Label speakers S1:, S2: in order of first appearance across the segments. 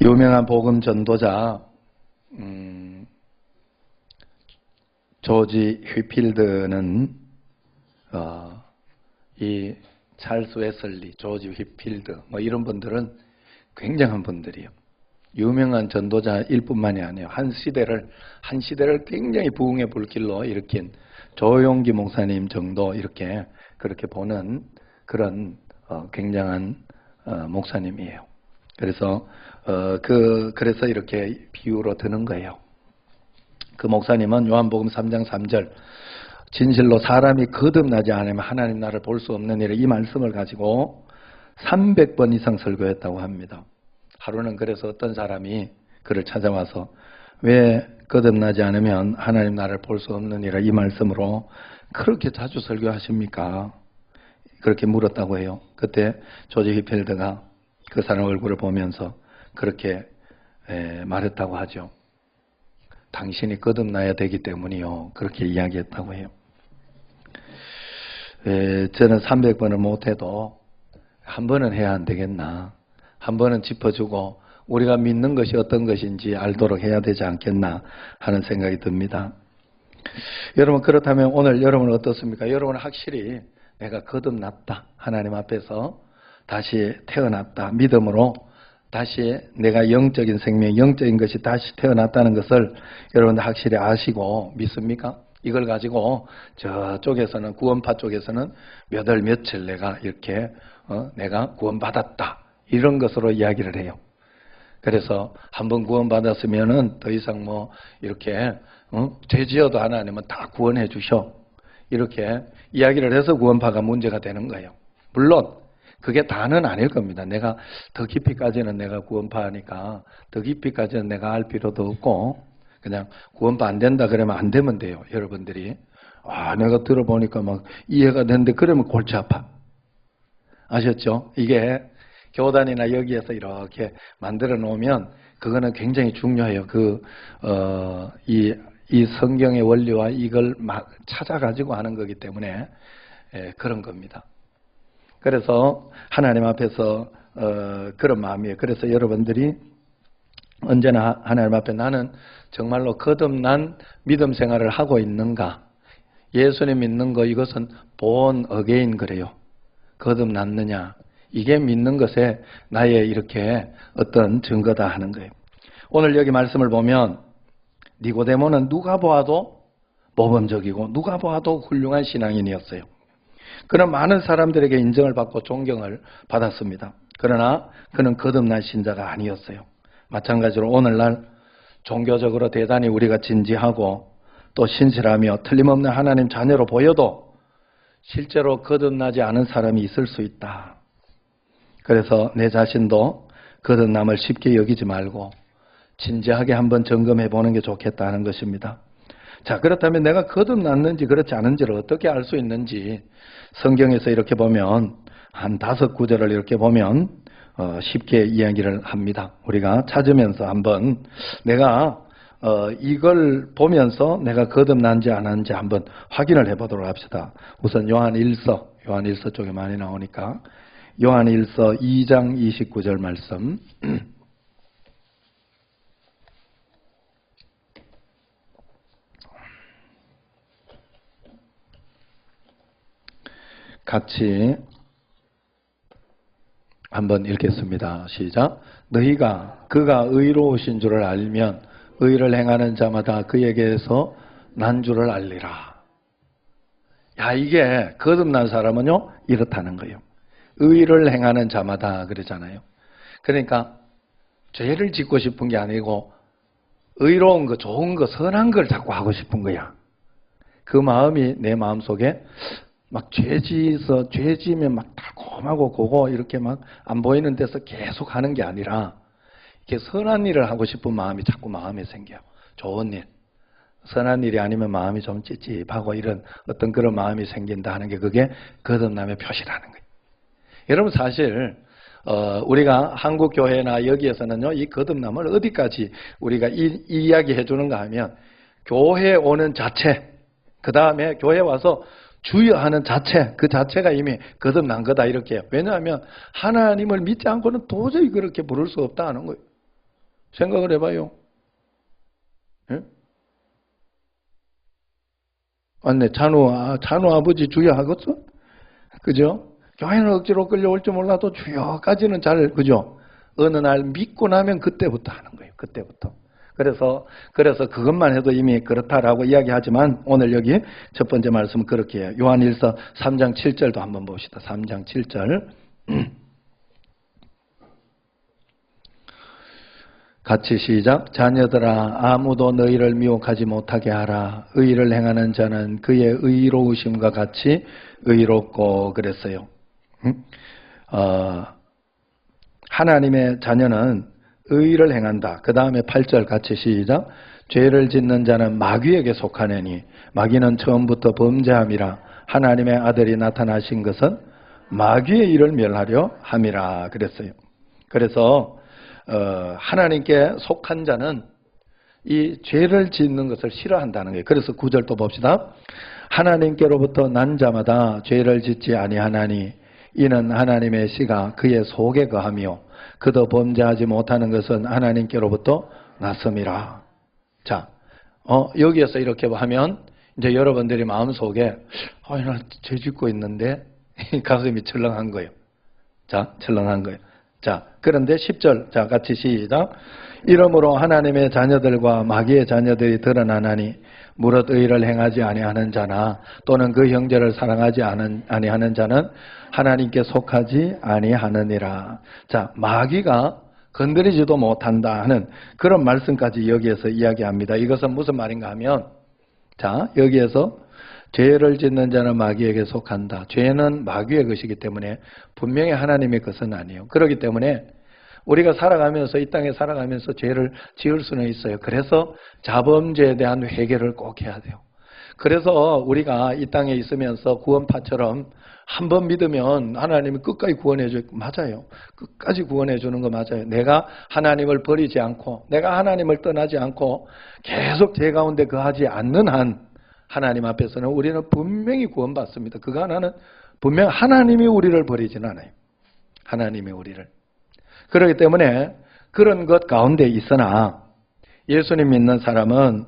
S1: 유명한 복음 전도자 조지 휘필드는 이 찰스 웨슬리, 조지 휘필드 뭐 이런 분들은 굉장한 분들이에요. 유명한 전도자일 뿐만이 아니에요. 한 시대를 굉장히 부흥의 불길로 일으킨 조용기 목사님 정도 그렇게 보는 그런 굉장한 목사님이에요. 그래서 그래서 이렇게 비유로 드는 거예요. 그 목사님은 요한복음 3장 3절 진실로 사람이 거듭나지 않으면 하나님 나라를 볼 수 없는 일에 이 말씀을 가지고 300번 이상 설교했다고 합니다. 하루는 그래서 어떤 사람이 그를 찾아와서 왜 거듭나지 않으면 하나님 나라를 볼 수 없는 일에 이 말씀으로 그렇게 자주 설교하십니까? 그렇게 물었다고 해요. 그때 조지 휘필드가 그 사람 얼굴을 보면서 그렇게 말했다고 하죠. 당신이 거듭나야 되기 때문이요. 그렇게 이야기했다고 해요. 저는 300번을 못해도 한 번은 해야 안 되겠나. 한 번은 짚어주고 우리가 믿는 것이 어떤 것인지 알도록 해야 되지 않겠나 하는 생각이 듭니다. 여러분 그렇다면 오늘 여러분은 어떻습니까? 여러분은 확실히 내가 거듭났다. 하나님 앞에서 다시 태어났다. 믿음으로 다시 내가 영적인 생명, 영적인 것이 다시 태어났다는 것을 여러분들 확실히 아시고 믿습니까? 이걸 가지고 저쪽에서는 구원파 쪽에서는 몇 월 며칠 내가 이렇게 내가 구원받았다. 이런 것으로 이야기를 해요. 그래서 한번 구원받았으면은 더 이상 뭐 이렇게 죄 지어도 하나님은 다 구원해 주셔. 이렇게 이야기를 해서 구원파가 문제가 되는 거예요. 물론 그게 다는 아닐 겁니다. 내가 더 깊이까지는 내가 구원파니까 더 깊이까지는 내가 알 필요도 없고 그냥 구원파 안 된다 그러면 안 되면 돼요. 여러분들이 내가 들어보니까 막 이해가 되는데 그러면 골치 아파. 아셨죠? 이게 교단이나 여기에서 이렇게 만들어 놓으면 그거는 굉장히 중요해요. 이 성경의 원리와 이걸 막 찾아가지고 하는 거기 때문에 그런 겁니다. 그래서 하나님 앞에서 그런 마음이에요. 그래서 여러분들이 언제나 하나님 앞에 나는 정말로 거듭난 믿음 생활을 하고 있는가? 예수님 믿는 거 이것은 born again 그래요. 거듭났느냐? 이게 믿는 것에 나의 이렇게 어떤 증거다 하는 거예요. 오늘 여기 말씀을 보면 니고데모는 누가 보아도 모범적이고 누가 보아도 훌륭한 신앙인이었어요. 그는 많은 사람들에게 인정을 받고 존경을 받았습니다. 그러나 그는 거듭난 신자가 아니었어요. 마찬가지로 오늘날 종교적으로 대단히 우리가 진지하고 또 신실하며 틀림없는 하나님 자녀로 보여도 실제로 거듭나지 않은 사람이 있을 수 있다. 그래서 내 자신도 거듭남을 쉽게 여기지 말고 진지하게 한번 점검해 보는 게 좋겠다는 것입니다. 자, 그렇다면 내가 거듭났는지 그렇지 않은지를 어떻게 알 수 있는지 성경에서 이렇게 보면 한 5구절을 이렇게 보면 쉽게 이야기를 합니다. 우리가 찾으면서 한번 내가 이걸 보면서 내가 거듭난지 안 한지 한번 확인을 해보도록 합시다. 우선 요한일서 쪽에 많이 나오니까 요한일서 2장 29절 말씀 같이 한번 읽겠습니다. 시작. 너희가 그가 의로우신 줄을 알면 의를 행하는 자마다 그에게서 난 줄을 알리라. 야, 이게 거듭난 사람은요 이렇다는 거예요. 의를 행하는 자마다 그러잖아요. 그러니까 죄를 짓고 싶은 게 아니고 의로운 거, 좋은 거, 선한 걸 자꾸 하고 싶은 거야. 그 마음이 내 마음속에 막 죄 지으면 막 달콤하고 고고 이렇게 막 안 보이는 데서 계속 하는 게 아니라 이렇게 선한 일을 하고 싶은 마음이 자꾸 마음에 생겨요. 좋은 일. 선한 일이 아니면 마음이 좀 찝찝하고 이런 어떤 그런 마음이 생긴다 하는 게 그게 거듭남의 표시라는 거예요. 여러분 사실 우리가 한국 교회나 여기에서는요 이 거듭남을 어디까지 우리가 이야기해 주는가 하면 교회에 오는 자체 그 다음에 교회 와서 주여하는 자체, 그 자체가 이미 거듭난 거다 이렇게 해요. 왜냐하면 하나님을 믿지 않고는 도저히 그렇게 부를 수 없다는 거예요. 생각을 해봐요. 예? 맞네. 찬우 아버지 주여 하겠어? 그죠? 교회는 억지로 끌려올지 몰라도 주여까지는 잘, 그죠? 어느 날 믿고 나면 그때부터 하는 거예요. 그때부터. 그래서 그것만 해도 이미 그렇다라고 이야기하지만 오늘 여기 첫 번째 말씀은 그렇게 해요. 요한일서 3장 7절도 한번 봅시다. 3장 7절. 같이 시작. 자녀들아 아무도 너희를 미혹하지 못하게 하라. 의를 행하는 자는 그의 의로우심과 같이 의롭고 그랬어요. 하나님의 자녀는 의를 행한다. 그 다음에 8절 같이 시작. 죄를 짓는 자는 마귀에게 속하느니 마귀는 처음부터 범죄함이라. 하나님의 아들이 나타나신 것은 마귀의 일을 멸하려 함이라 그랬어요. 그래서 하나님께 속한 자는 이 죄를 짓는 것을 싫어한다는 거예요. 그래서 9절 또 봅시다. 하나님께로부터 난 자마다 죄를 짓지 아니하나니 이는 하나님의 씨가 그의 속에 거하며 그도 범죄하지 못하는 것은 하나님께로부터 났음이라. 자, 여기에서 이렇게 하면 이제 여러분들이 마음속에 나 죄 짓고 있는데 가슴이 철렁한 거예요. 자, 철렁한 거예요. 자, 그런데 10절, 자, 같이 시작. 이러므로 하나님의 자녀들과 마귀의 자녀들이 드러나나니 무릇 의를 행하지 아니하는 자나 또는 그 형제를 사랑하지 아니하는 자는 하나님께 속하지 아니하느니라. 자, 마귀가 건드리지도 못한다 하는 그런 말씀까지 여기에서 이야기합니다. 이것은 무슨 말인가 하면, 자, 여기에서 죄를 짓는 자는 마귀에게 속한다. 죄는 마귀의 것이기 때문에 분명히 하나님의 것은 아니에요. 그렇기 때문에 우리가 살아가면서, 이 땅에 살아가면서 죄를 지을 수는 있어요. 그래서 자범죄에 대한 회개를 꼭 해야 돼요. 그래서 우리가 이 땅에 있으면서 구원파처럼 한 번 믿으면 하나님이 끝까지 구원해줘요. 맞아요. 끝까지 구원해주는 거 맞아요. 내가 하나님을 버리지 않고, 내가 하나님을 떠나지 않고 계속 죄 가운데 거하지 않는 한 하나님 앞에서는 우리는 분명히 구원받습니다. 그거 하나는 분명 하나님이 우리를 버리지는 않아요. 하나님이 우리를. 그렇기 때문에 그런 것 가운데 있으나 예수님 믿는 사람은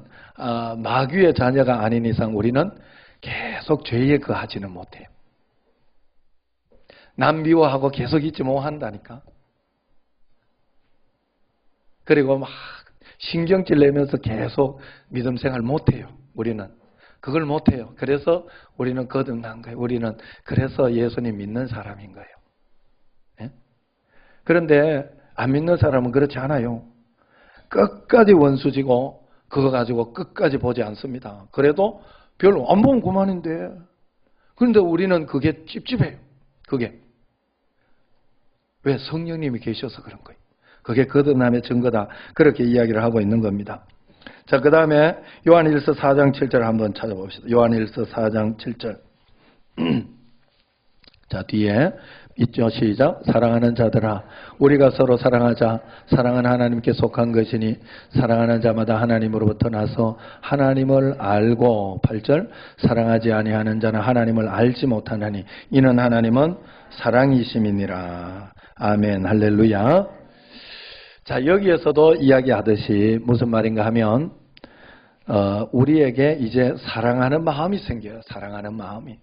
S1: 마귀의 자녀가 아닌 이상 우리는 계속 죄에 거하지는 못해요. 남 미워하고 계속 잊지 못한다니까. 그리고 막 신경질 내면서 계속 믿음 생활 못해요. 우리는. 그걸 못해요. 그래서 우리는 거듭난 거예요. 우리는 그래서 예수님 믿는 사람인 거예요. 네? 그런데 안 믿는 사람은 그렇지 않아요. 끝까지 원수지고 그거 가지고 끝까지 보지 않습니다. 그래도 별로 안 보면 그만인데. 그런데 우리는 그게 찝찝해요. 그게. 왜? 성령님이 계셔서 그런 거예요. 그게 거듭남의 증거다. 그렇게 이야기를 하고 있는 겁니다. 자, 그 다음에 요한일서 4장 7절 한번 찾아봅시다. 요한일서 4장 7절. 자, 뒤에 있죠. 시작. 사랑하는 자들아 우리가 서로 사랑하자. 사랑은 하나님께 속한 것이니 사랑하는 자마다 하나님으로부터 나서 하나님을 알고. 8절. 사랑하지 아니하는 자는 하나님을 알지 못하나니 이는 하나님은 사랑이심이니라. 아멘. 할렐루야. 자, 여기에서도 이야기하듯이 무슨 말인가 하면 우리에게 이제 사랑하는 마음이 생겨요. 사랑하는 마음이.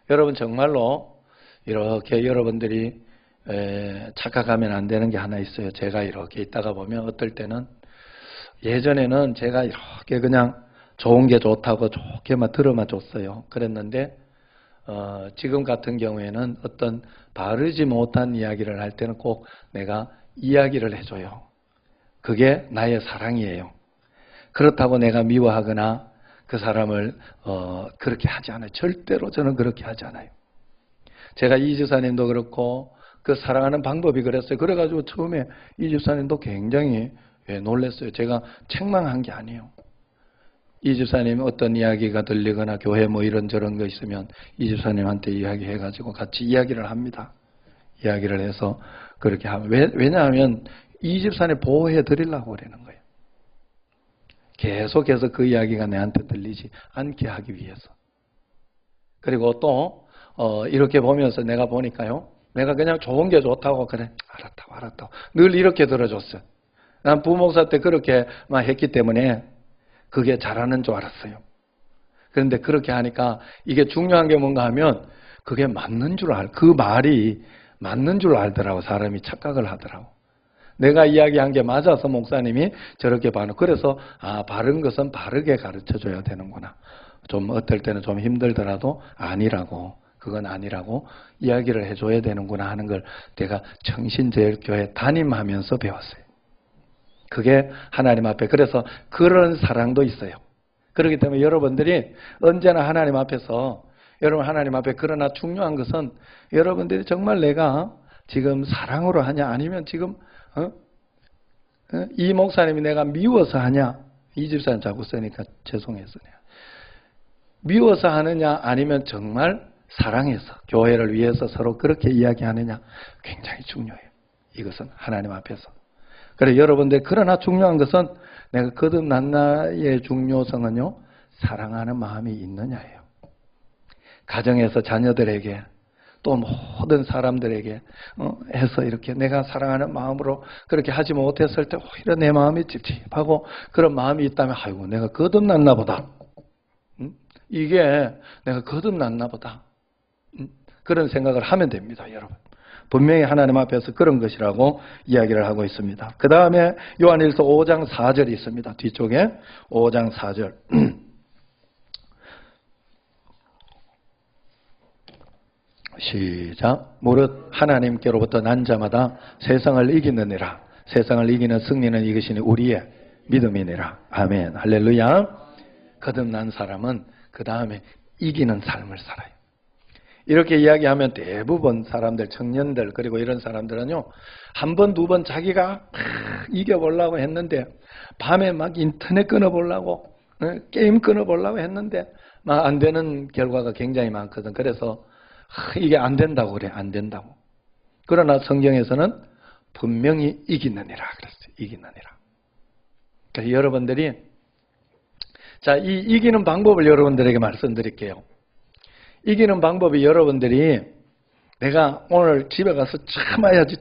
S1: 여러분 정말로 이렇게 여러분들이 착각하면 안 되는 게 하나 있어요. 제가 이렇게 있다가 보면 어떨 때는 예전에는 제가 이렇게 그냥 좋은 게 좋다고 좋게만 들어만 줬어요. 그랬는데 지금 같은 경우에는 어떤 바르지 못한 이야기를 할 때는 꼭 내가 이야기를 해줘요. 그게 나의 사랑이에요. 그렇다고 내가 미워하거나 그 사람을 그렇게 하지 않아요. 절대로 저는 그렇게 하지 않아요. 제가 이 집사님도 그렇고 그 사랑하는 방법이 그랬어요. 그래가지고 처음에 이 집사님도 굉장히 놀랐어요. 제가 책망한 게 아니에요. 이 집사님이 어떤 이야기가 들리거나 교회 뭐 이런저런 거 있으면 이 집사님한테 이야기해가지고 같이 이야기를 합니다. 이야기를 해서 그렇게 하면. 왜냐하면 이 집사님 보호해 드리려고 그러는 거예요. 계속해서 그 이야기가 내한테 들리지 않게 하기 위해서. 그리고 또 이렇게 보면서 내가 보니까요. 내가 그냥 좋은 게 좋다고 그래. 알았다고 늘 이렇게 들어줬어요. 난 부목사 때 그렇게 막 했기 때문에 그게 잘하는 줄 알았어요. 그런데 그렇게 하니까 이게 중요한 게 뭔가 하면 그게 맞는 줄 그 말이 맞는 줄 알더라고. 사람이 착각을 하더라고. 내가 이야기한 게 맞아서 목사님이 저렇게 반응. 그래서 바른 것은 바르게 가르쳐줘야 되는구나. 좀 어떨 때는 좀 힘들더라도 아니라고, 그건 아니라고 이야기를 해줘야 되는구나 하는 걸 제가 청신제일교회 담임하면서 배웠어요. 그게 하나님 앞에, 그래서 그런 사랑도 있어요. 그렇기 때문에 여러분들이 언제나 하나님 앞에서, 여러분 하나님 앞에, 그러나 중요한 것은 여러분들이 정말 내가 지금 사랑으로 하냐, 아니면 지금 이 목사님이 내가 미워서 하냐, 이 집사님 자꾸 쓰니까 죄송해서, 미워서 하느냐, 아니면 정말 사랑해서 교회를 위해서 서로 그렇게 이야기하느냐, 굉장히 중요해요. 이것은 하나님 앞에서. 그래 여러분들, 그러나 중요한 것은 내가 거듭난 나의 중요성은요, 사랑하는 마음이 있느냐예요. 가정에서 자녀들에게 또 모든 사람들에게 해서 이렇게 내가 사랑하는 마음으로 그렇게 하지 못했을 때 오히려 내 마음이 찝찝하고 그런 마음이 있다면, 아이고 내가 거듭났나 보다, 이게 내가 거듭났나 보다, 그런 생각을 하면 됩니다. 여러분, 분명히 하나님 앞에서 그런 것이라고 이야기를 하고 있습니다. 그 다음에 요한일서 5장 4절이 있습니다. 뒤쪽에 5장 4절. 시작. 무릇 하나님께로부터 난 자마다 세상을 이기느니라. 세상을 이기는 승리는 이것이니 우리의 믿음이니라. 아멘. 할렐루야. 거듭난 사람은 그 다음에 이기는 삶을 살아요. 이렇게 이야기하면 대부분 사람들, 청년들, 그리고 이런 사람들은요, 한 번, 두 번 자기가 이겨보려고 했는데, 밤에 막 인터넷 끊어보려고, 게임 끊어보려고 했는데, 막 안 되는 결과가 굉장히 많거든. 그래서 이게 안 된다고 그래, 안 된다고. 그러나 성경에서는 분명히 이기느니라 그랬어요. 이기느니라. 그러니까 여러분들이, 자, 이 이기는 방법을 여러분들에게 말씀드릴게요. 이기는 방법이, 여러분들이 내가 오늘 집에 가서 참아야지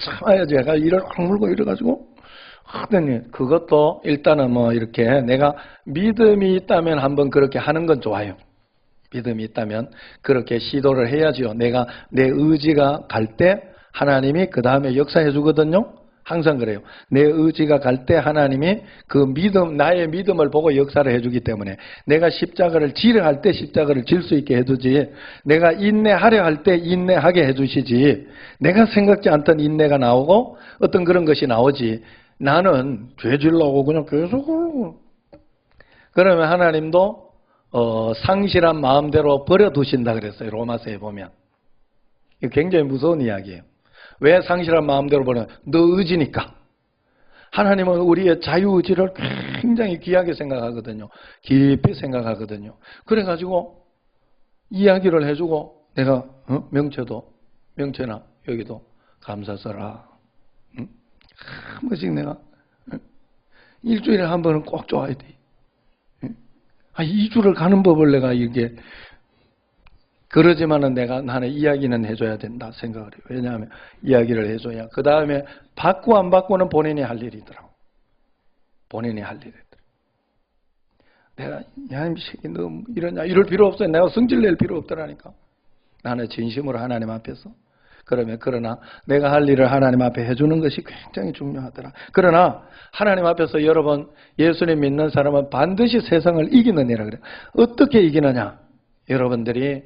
S1: 해가 이를 악물고 이래가지고 하더니, 그것도 일단은 뭐 이렇게 내가 믿음이 있다면 한번 그렇게 하는 건 좋아요. 믿음이 있다면 그렇게 시도를 해야지요. 내가 내 의지가 갈 때 하나님이 그 다음에 역사해 주거든요. 항상 그래요. 내 의지가 갈 때 하나님이 그 믿음, 나의 믿음을 보고 역사를 해주기 때문에, 내가 십자가를 지려 할 때 십자가를 질 수 있게 해주지, 내가 인내하려 할 때 인내하게 해주시지, 내가 생각지 않던 인내가 나오고 어떤 그런 것이 나오지, 나는 죄 질라고 그냥 계속, 그러면 하나님도 상실한 마음대로 버려두신다 그랬어요. 로마서에 보면. 이거 굉장히 무서운 이야기예요. 왜 상실한 마음대로 버려? 너 의지니까. 하나님은 우리의 자유의지를 굉장히 귀하게 생각하거든요. 깊이 생각하거든요. 그래가지고 이야기를 해주고, 내가 명체나 여기도 감사 써라. 한 번씩 내가 일주일에 한 번은 꼭 줘야 돼. 2주를 가는 법을 내가 이게, 그러지만은 나는 이야기는 해줘야 된다 생각을 해요. 왜냐하면 이야기를 해줘야, 그 다음에 받고 안 받고는 본인이 할 일이더라고. 본인이 할 일이더라고. 내가, 야, 이 새끼 너 이러냐, 이럴 필요 없어요. 내가 성질 낼 필요 없더라니까. 나는 진심으로 하나님 앞에서. 그러나 내가 할 일을 하나님 앞에 해주는 것이 굉장히 중요하더라. 그러나 하나님 앞에서 여러분, 예수님 믿는 사람은 반드시 세상을 이기느니라 그래요. 어떻게 이기느냐? 여러분들이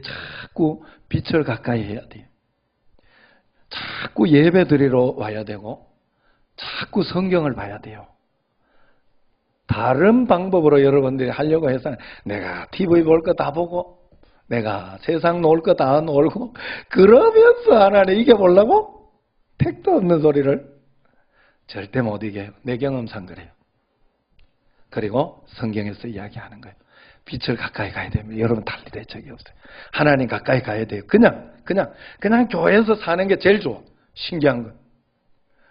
S1: 자꾸 빛을 가까이 해야 돼요. 자꾸 예배 드리러 와야 되고, 자꾸 성경을 봐야 돼요. 다른 방법으로 여러분들이 하려고 해서 내가 TV 볼 거 다 보고, 내가 세상 놀 거 다 놀고, 그러면서 하나님 이겨보려고? 택도 없는 소리를 절대 못 이겨요. 내 경험상 그래요. 그리고 성경에서 이야기하는 거예요. 빛을 가까이 가야 됩니다. 여러분 달리 될 적이 없어요. 하나님 가까이 가야 돼요. 그냥 교회에서 사는 게 제일 좋아. 신기한 건.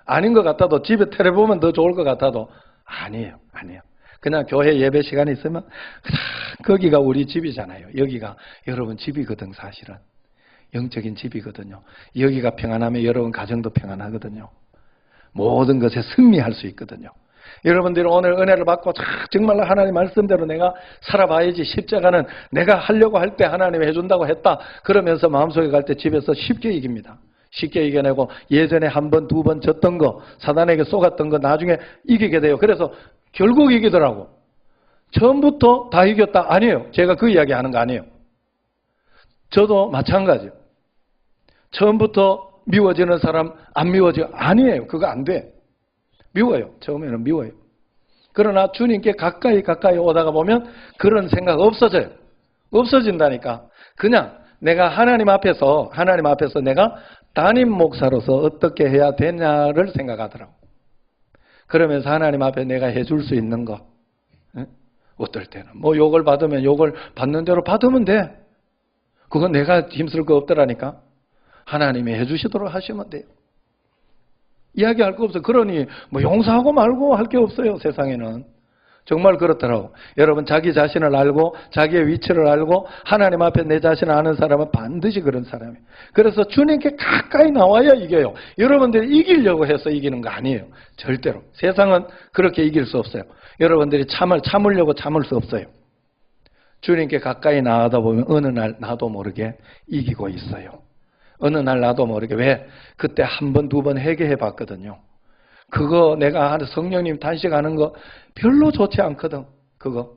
S1: 아닌 것 같아도, 집에 텔레 보면 더 좋을 것 같아도 아니에요. 그냥 교회 예배 시간이 있으면 거기가 우리 집이잖아요. 여기가 여러분 집이거든. 사실은 영적인 집이거든요. 여기가 평안하면 여러분 가정도 평안하거든요. 모든 것에 승리할 수 있거든요. 여러분들이 오늘 은혜를 받고 정말로 하나님 말씀대로 내가 살아봐야지, 십자가는 내가 하려고 할 때 하나님이 해준다고 했다 그러면서 마음속에 갈 때 집에서 쉽게 이깁니다. 쉽게 이겨내고 예전에 한 번, 두 번 졌던 거, 사단에게 쏘갔던 거 나중에 이기게 돼요. 그래서 결국 이기더라고. 처음부터 다 이겼다? 아니에요. 제가 그 이야기 하는 거 아니에요. 저도 마찬가지예요. 처음부터 미워지는 사람 안 미워져요? 아니에요. 그거 안 돼. 미워요. 처음에는 미워요. 그러나 주님께 가까이 오다가 보면 그런 생각 없어져요. 없어진다니까. 그냥 내가 하나님 앞에서 내가 담임 목사로서 어떻게 해야 되냐를 생각하더라고. 그러면서 하나님 앞에 내가 해줄 수 있는 거. 어떨 때는 뭐 욕을 받으면 욕을 받는 대로 받으면 돼. 그건 내가 힘쓸 거 없더라니까. 하나님이 해주시도록 하시면 돼요. 이야기할 거 없어요. 그러니 뭐 용서하고 말고 할 게 없어요. 세상에는. 정말 그렇더라고. 여러분 자기 자신을 알고 자기의 위치를 알고 하나님 앞에 내 자신을 아는 사람은 반드시 그런 사람이에요. 그래서 주님께 가까이 나와야 이겨요. 여러분들이 이기려고 해서 이기는 거 아니에요. 절대로. 세상은 그렇게 이길 수 없어요. 여러분들이 참으려고 참을 수 없어요. 주님께 가까이 나가다 보면 어느 날 나도 모르게 이기고 있어요. 어느 날 나도 모르게. 왜? 그때 한 번, 두 번 회개해 봤거든요. 그거 내가 성령님 단식하는 거 별로 좋지 않거든. 그거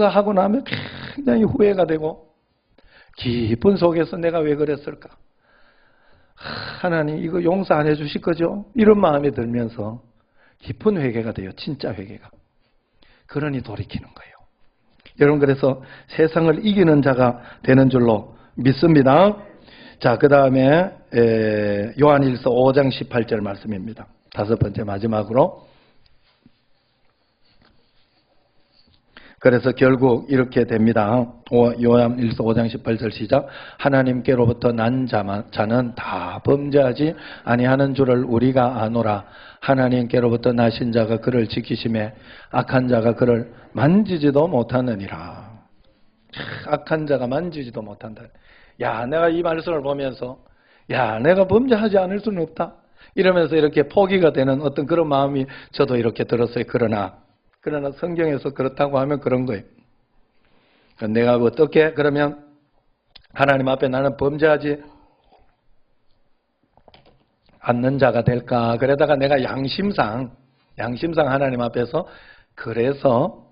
S1: 하고 나면 굉장히 후회가 되고 깊은 속에서 내가 왜 그랬을까? 하나님 이거 용서 안 해주실 거죠? 이런 마음이 들면서 깊은 회개가 돼요. 진짜 회개가. 그러니 돌이키는 거예요. 여러분 그래서 세상을 이기는 자가 되는 줄로 믿습니다. 자, 그 다음에 요한일서 5장 18절 말씀입니다. 다섯 번째 마지막으로. 그래서 결국 이렇게 됩니다. 요한일서 5장 18절 시작. 하나님께로부터 난 자는 다 범죄하지 아니하는 줄을 우리가 아노라. 하나님께로부터 나신 자가 그를 지키심에 악한 자가 그를 만지지도 못하느니라. 악한 자가 만지지도 못한다. 야, 내가 이 말씀을 보면서 야, 내가 범죄하지 않을 수는 없다. 이러면서 이렇게 포기가 되는 어떤 그런 마음이 저도 이렇게 들었어요. 그러나 성경에서 그렇다고 하면 그런 거예요. 내가 어떻게 그러면 하나님 앞에 나는 범죄하지 않는 자가 될까? 그러다가 내가 양심상 하나님 앞에서 그래서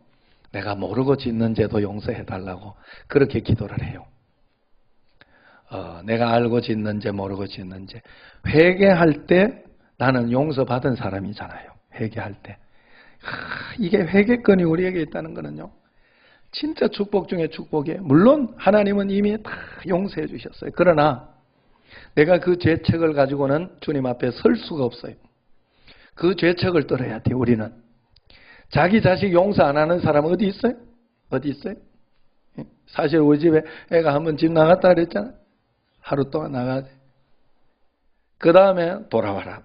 S1: 내가 모르고 짓는 죄도 용서해 달라고 그렇게 기도를 해요. 내가 알고 짓는 죄, 모르고 짓는 죄. 회개할 때 나는 용서받은 사람이잖아요. 회개할 때. 이게 회개권이 우리에게 있다는 거는요. 진짜 축복 중에 축복이에요. 물론 하나님은 이미 다 용서해 주셨어요. 그러나 내가 그 죄책을 가지고는 주님 앞에 설 수가 없어요. 그 죄책을 떨어야 돼요. 우리는. 자기 자식 용서 안 하는 사람 어디 있어요? 어디 있어요? 사실 우리 집에 애가 한번 집 나갔다 그랬잖아요. 하루 동안 나가야 돼. 그 다음에 돌아와라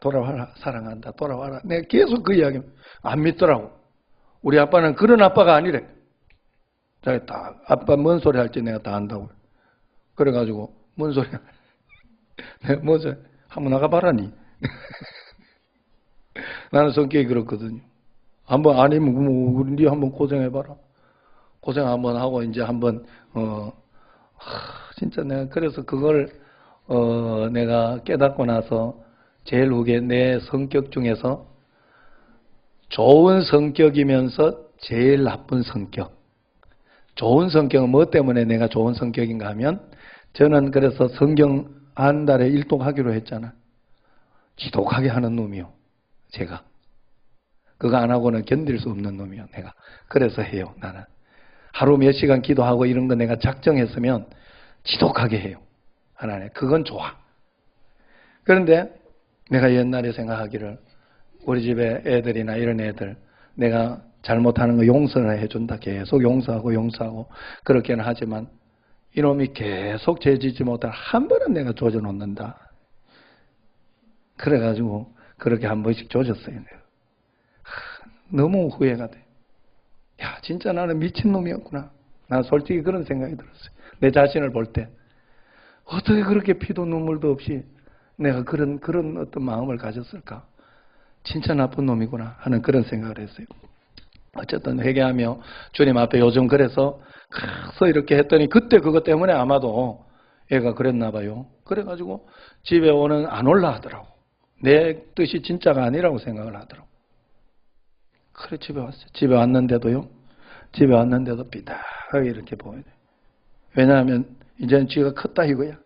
S1: 사랑한다 돌아와라. 내가 계속 그 이야기 안 믿더라고. 우리 아빠는 그런 아빠가 아니래. 자기 딱 아빠 뭔 소리 할지 내가 다 안다고. 그래가지고 뭔 소리 내가 뭔 소리 한번 나가봐라니. 나는 성격이 그렇거든요. 한번 아니면 우리 네 한번 고생해봐라. 고생 한번 하고 이제 한번 진짜 내가 그래서 그걸 내가 깨닫고 나서 제일 후에 내 성격 중에서 좋은 성격이면서 제일 나쁜 성격. 좋은 성격은 뭐 때문에 내가 좋은 성격인가 하면 저는 그래서 성경 한 달에 일독하기로 했잖아. 지독하게 하는 놈이요. 제가. 그거 안 하고는 견딜 수 없는 놈이요. 내가. 그래서 해요. 나는. 하루 몇 시간 기도하고 이런 거 내가 작정했으면 지독하게 해요. 하나님. 그건 좋아. 그런데 내가 옛날에 생각하기를 우리 집에 애들이나 이런 애들 내가 잘못하는 거 용서를 해준다. 계속 용서하고 그렇게는 하지만 이놈이 계속 죄짓지 못할 한 번은 내가 조져놓는다. 그래가지고 그렇게 한 번씩 조졌어요. 내가. 너무 후회가 돼. 야, 진짜 나는 미친놈이었구나. 난 솔직히 그런 생각이 들었어요. 내 자신을 볼 때. 어떻게 그렇게 피도 눈물도 없이 내가 그런 어떤 마음을 가졌을까? 진짜 나쁜 놈이구나 하는 그런 생각을 했어요. 어쨌든 회개하며 주님 앞에 요즘 그래서 가서 이렇게 했더니 그때 그것 때문에 아마도 애가 그랬나 봐요. 그래가지고 집에 안 올라 하더라고. 내 뜻이 진짜가 아니라고 생각을 하더라고. 그래 집에 왔어요. 집에 왔는데도 삐딱하게 이렇게 보여요. 왜냐하면 이제는 쥐가 컸다 이거야.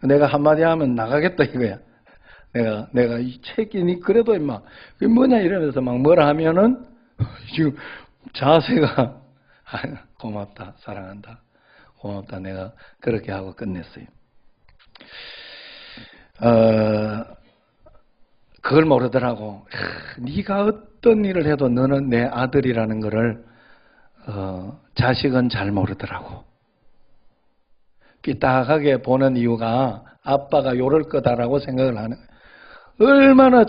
S1: 내가 한마디 하면 나가겠다 이거야. 내가 이 책이니 그래도 임마 그게 뭐냐 이러면서 막 뭐라 하면은 지금 자세가 고맙다 사랑한다 고맙다 내가 그렇게 하고 끝냈어요. 그걸 모르더라고. 네가 어떤 일을 해도 너는 내 아들이라는 거를 자식은 잘 모르더라고. 삐딱하게 보는 이유가 아빠가 요럴 거다라고 생각을 하는 거예요. 얼마나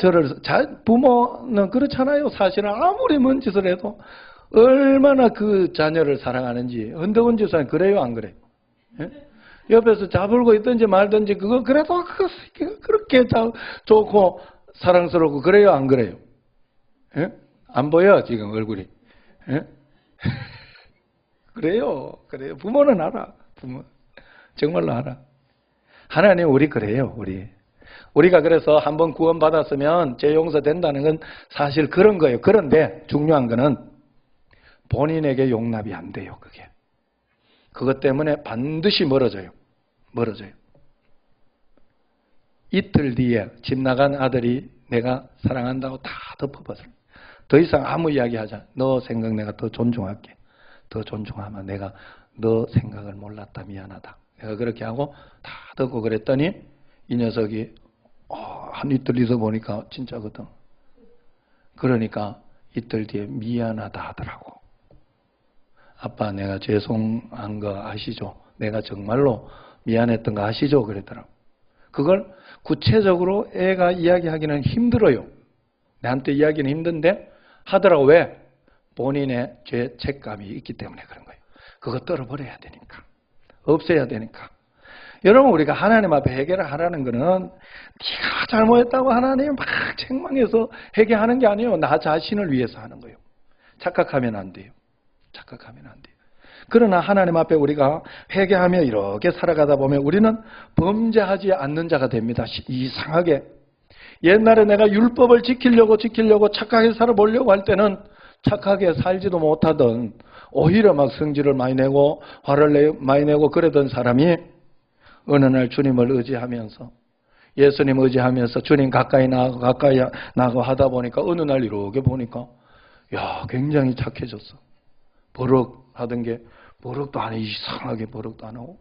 S1: 부모는 그렇잖아요. 사실은 아무리 뭔 짓을 해도 얼마나 그 자녀를 사랑하는지 헌덕은 집사님 그래요 안 그래요? 예? 옆에서 잡을고 있든지 말든지 그거 그래도 그렇게 좋고 사랑스럽고 그래요 안 그래요? 예? 안 보여 지금 얼굴이. 예? 그래요. 부모는 알아. 부모 정말로 알아. 하나님 우리 그래요. 우리가 그래서 한번 구원받았으면 죄 용서된다는 건 사실 그런 거예요. 그런데 중요한 거는 본인에게 용납이 안 돼요. 그것 때문에 반드시 멀어져요. 이틀 뒤에 집 나간 아들이 내가 사랑한다고 다 덮어버려요. 더 이상 아무 이야기 하자. 너 생각 내가 더 존중할게. 더 존중하면 내가 너 생각을 몰랐다 미안하다. 내가 그렇게 하고 다 듣고 그랬더니 이 녀석이 한 이틀 있어 보니까 진짜거든. 그러니까 이틀 뒤에 미안하다 하더라고. 아빠 내가 죄송한 거 아시죠? 내가 정말로 미안했던 거 아시죠? 그랬더라고. 그걸 구체적으로 애가 이야기하기는 힘들어요. 나한테 이야기는 힘든데 하더라고. 왜? 본인의 죄책감이 있기 때문에 그런 거예요. 그거 떨어버려야 되니까. 없애야 되니까. 여러분 우리가 하나님 앞에 회개를 하라는 거는 네가 잘못했다고 하나님 막 책망해서 회개하는 게 아니에요. 나 자신을 위해서 하는 거예요. 착각하면 안 돼요. 그러나 하나님 앞에 우리가 회개하며 이렇게 살아가다 보면 우리는 범죄하지 않는 자가 됩니다. 이상하게. 옛날에 내가 율법을 지키려고 착하게 살아보려고 할 때는 착하게 살지도 못하던 오히려 막 성질을 많이 내고 화를 많이 내고 그러던 사람이 어느 날 주님을 의지하면서 예수님 의지하면서 주님 가까이 나가고 하다 보니까 어느 날 이렇게 보니까 야 굉장히 착해졌어. 버럭하던 게 버럭도 안 해. 이상하게 버럭도 안 하고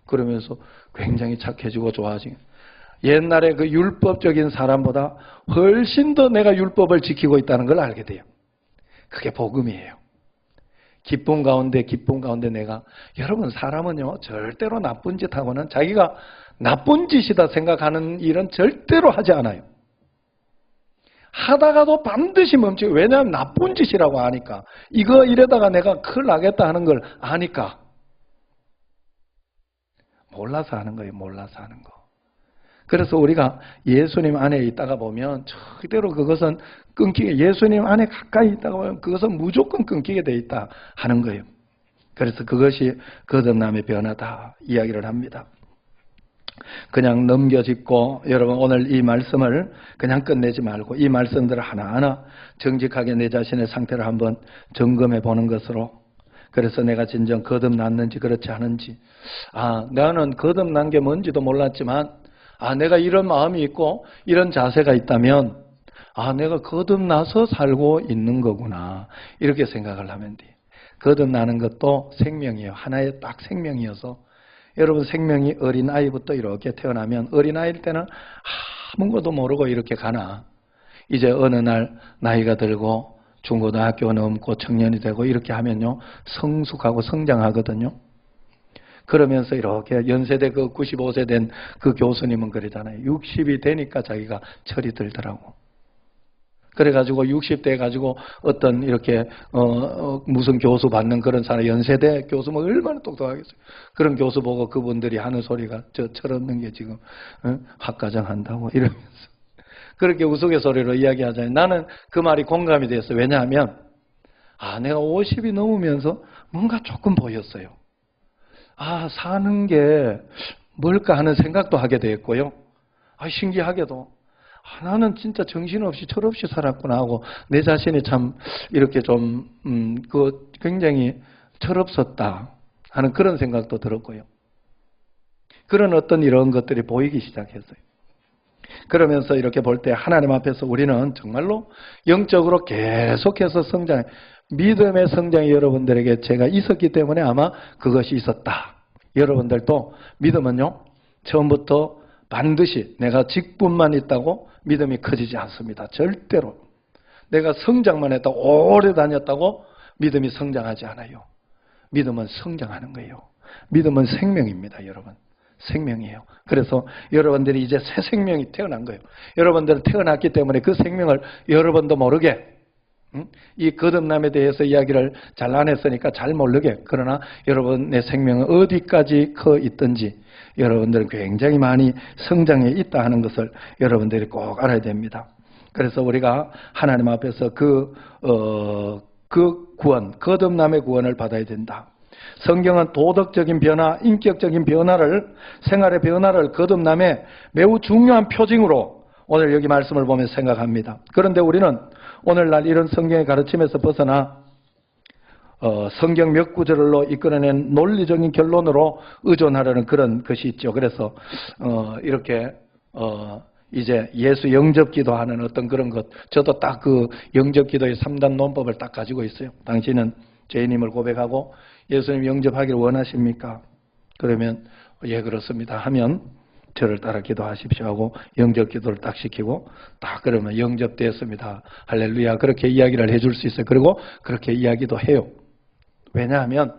S1: 그러면서 굉장히 착해지고 좋아지고 옛날에 그 율법적인 사람보다 훨씬 더 내가 율법을 지키고 있다는 걸 알게 돼요. 그게 복음이에요. 기쁨 가운데 내가 여러분 사람은요 절대로 나쁜 짓 하고는 자기가 나쁜 짓이다 생각하는 일은 절대로 하지 않아요. 하다가도 반드시 멈추고 왜냐하면 나쁜 짓이라고 아니까 이거 이러다가 내가 큰일 나겠다 하는 걸 아니까 몰라서 하는 거예요. 그래서 우리가 예수님 안에 있다가 보면 절대로 그것은 예수님 안에 가까이 있다가 보면 그것은 무조건 끊기게 돼 있다 하는 거예요. 그래서 그것이 거듭남의 변화다 이야기를 합니다. 그냥 넘겨짚고 여러분 오늘 이 말씀을 그냥 끝내지 말고 이 말씀들을 하나하나 정직하게 내 자신의 상태를 한번 점검해 보는 것으로 그래서 내가 진정 거듭났는지 그렇지 않은지 나는 거듭난 게 뭔지도 몰랐지만 내가 이런 마음이 있고 이런 자세가 있다면 내가 거듭나서 살고 있는 거구나 이렇게 생각을 하면 돼요. 거듭나는 것도 생명이에요. 하나의 딱 생명이어서 여러분 생명이 어린아이부터 이렇게 태어나면 어린아이일 때는 아무것도 모르고 이렇게 가나 이제 어느 날 나이가 들고 중고등학교 넘고 청년이 되고 이렇게 하면요 성숙하고 성장하거든요. 그러면서 이렇게 연세대 95세 된 그 교수님은 그러잖아요. 60이 되니까 자기가 철이 들더라고. 그래가지고 60대 가지고 어떤 이렇게 무슨 교수 받는 그런 사람, 연세대 교수 뭐 얼마나 똑똑하겠어요. 그런 교수 보고 그분들이 하는 소리가 저 철없는 게 지금 학과장 한다고 이러면서 그렇게 우스갯소리로 이야기하잖아요. 나는 그 말이 공감이 됐어요. 왜냐하면 내가 50이 넘으면서 뭔가 조금 보였어요. 사는 게 뭘까 하는 생각도 하게 됐고요. 신기하게도 나는 진짜 정신없이 철없이 살았구나 하고 내 자신이 참 이렇게 좀 굉장히 철없었다 하는 그런 생각도 들었고요. 그런 어떤 이런 것들이 보이기 시작했어요. 그러면서 이렇게 볼 때 하나님 앞에서 우리는 정말로 영적으로 계속해서 성장, 믿음의 성장이 여러분들에게 제가 있었기 때문에 아마 그것이 있었다. 여러분들도 믿음은요, 처음부터 반드시 내가 직분만 있다고 믿음이 커지지 않습니다. 절대로. 내가 성장만 했다고 오래 다녔다고 믿음이 성장하지 않아요. 믿음은 성장하는 거예요. 믿음은 생명입니다, 여러분. 생명이에요. 그래서 여러분들이 이제 새 생명이 태어난 거예요. 여러분들은 태어났기 때문에 그 생명을 여러분도 모르게 이 거듭남에 대해서 이야기를 잘 안 했으니까 잘 모르게, 그러나 여러분의 생명은 어디까지 커 있든지 여러분들은 굉장히 많이 성장해 있다 하는 것을 여러분들이 꼭 알아야 됩니다. 그래서 우리가 하나님 앞에서 그 구원, 거듭남의 구원을 받아야 된다. 성경은 도덕적인 변화, 인격적인 변화를, 생활의 변화를 거듭남의 매우 중요한 표징으로 오늘 여기 말씀을 보면 생각합니다. 그런데 우리는 오늘날 이런 성경의 가르침에서 벗어나 성경 몇 구절로 이끌어낸 논리적인 결론으로 의존하려는 그런 것이 있죠. 그래서 이렇게 이제 예수 영접기도 하는 어떤 그런 것, 저도 딱 그 영접기도의 3단 논법을 딱 가지고 있어요. 당신은 죄인임을 고백하고 예수님 영접하기를 원하십니까? 그러면 예 그렇습니다 하면 저를 따라 기도하십시오 하고 영접기도를 딱 시키고 딱 그러면 영접되었습니다. 할렐루야, 그렇게 이야기를 해줄 수 있어요. 그리고 그렇게 이야기도 해요. 왜냐하면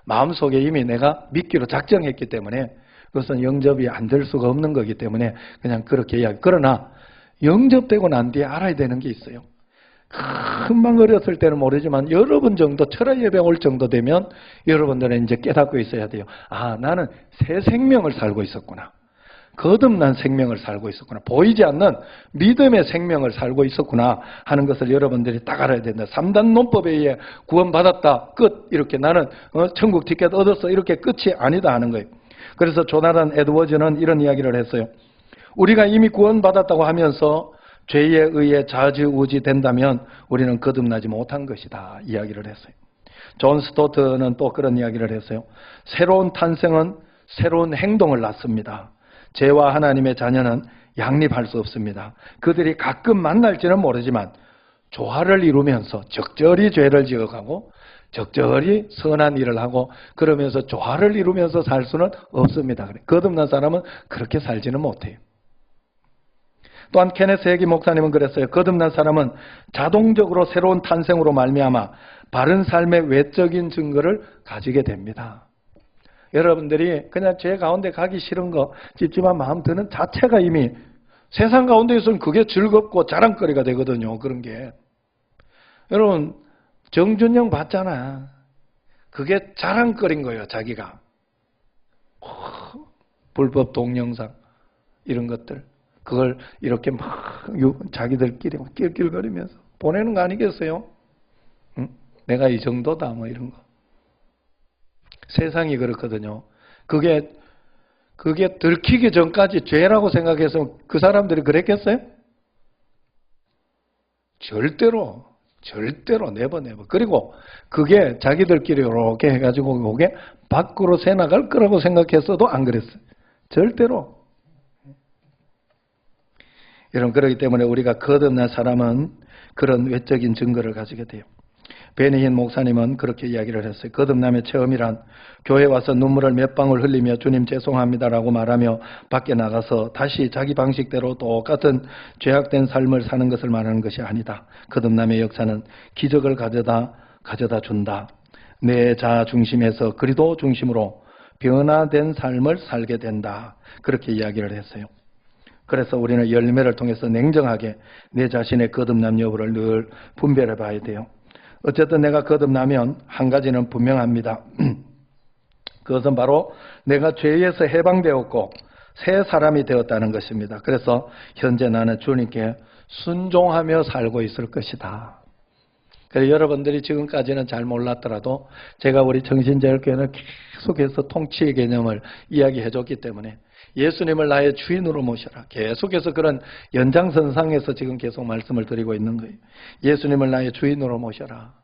S1: 마음속에 이미 내가 믿기로 작정했기 때문에 그것은 영접이 안 될 수가 없는 거기 때문에 그냥 그렇게 이야기. 그러나 영접되고 난 뒤에 알아야 되는 게 있어요. 금방 어렸을 때는 모르지만 여러분 정도, 철학 예배 올 정도 되면 여러분들은 이제 깨닫고 있어야 돼요. 나는 새 생명을 살고 있었구나. 거듭난 생명을 살고 있었구나. 보이지 않는 믿음의 생명을 살고 있었구나 하는 것을 여러분들이 딱 알아야 된다. 3단 논법에 의해 구원받았다. 끝. 이렇게 나는 천국 티켓 얻었어. 이렇게 끝이 아니다 하는 거예요. 그래서 조나단 에드워즈는 이런 이야기를 했어요. 우리가 이미 구원받았다고 하면서 죄에 의해 좌지우지 된다면 우리는 거듭나지 못한 것이다 이야기를 했어요. 존 스토트는 또 그런 이야기를 했어요. 새로운 탄생은 새로운 행동을 낳습니다. 죄와 하나님의 자녀는 양립할 수 없습니다. 그들이 가끔 만날지는 모르지만 조화를 이루면서 적절히 죄를 지어가고 적절히 선한 일을 하고 그러면서 조화를 이루면서 살 수는 없습니다. 거듭난 사람은 그렇게 살지는 못해요. 또한 케네스 해기 목사님은 그랬어요. 거듭난 사람은 자동적으로 새로운 탄생으로 말미암아 바른 삶의 외적인 증거를 가지게 됩니다. 여러분들이 그냥 죄 가운데 가기 싫은 거, 찝찝한 마음 드는 자체가 이미 세상 가운데에서는 그게 즐겁고 자랑거리가 되거든요. 그런 게. 여러분 정준영 봤잖아. 그게 자랑거리인 거예요. 자기가. 불법 동영상 이런 것들. 그걸 이렇게 막 자기들끼리 낄낄거리면서 보내는 거 아니겠어요? 응? 내가 이 정도다 뭐 이런 거. 세상이 그렇거든요. 그게 들키기 전까지 죄라고 생각해서 그 사람들이 그랬겠어요? 절대로 네버. 그리고 그게 자기들끼리 이렇게 해가지고 그게 밖으로 새나갈 거라고 생각했어도 안 그랬어요. 절대로. 여러분, 그렇기 때문에 우리가 거듭난 사람은 그런 외적인 증거를 가지게 돼요. 베니힌 목사님은 그렇게 이야기를 했어요. 거듭남의 체험이란 교회 와서 눈물을 몇 방울 흘리며 주님 죄송합니다라고 말하며 밖에 나가서 다시 자기 방식대로 똑같은 죄악된 삶을 사는 것을 말하는 것이 아니다. 거듭남의 역사는 기적을 가져다 준다. 내 자아 중심에서 그리스도 중심으로 변화된 삶을 살게 된다. 그렇게 이야기를 했어요. 그래서 우리는 열매를 통해서 냉정하게 내 자신의 거듭남 여부를 늘 분별해 봐야 돼요. 어쨌든 내가 거듭나면 한 가지는 분명합니다. 그것은 바로 내가 죄에서 해방되었고 새 사람이 되었다는 것입니다. 그래서 현재 나는 주님께 순종하며 살고 있을 것이다. 그래서 여러분들이 지금까지는 잘 몰랐더라도 제가 우리 정신제일교회는 계속해서 통치의 개념을 이야기해 줬기 때문에 예수님을 나의 주인으로 모셔라. 계속해서 그런 연장선상에서 지금 계속 말씀을 드리고 있는 거예요. 예수님을 나의 주인으로 모셔라.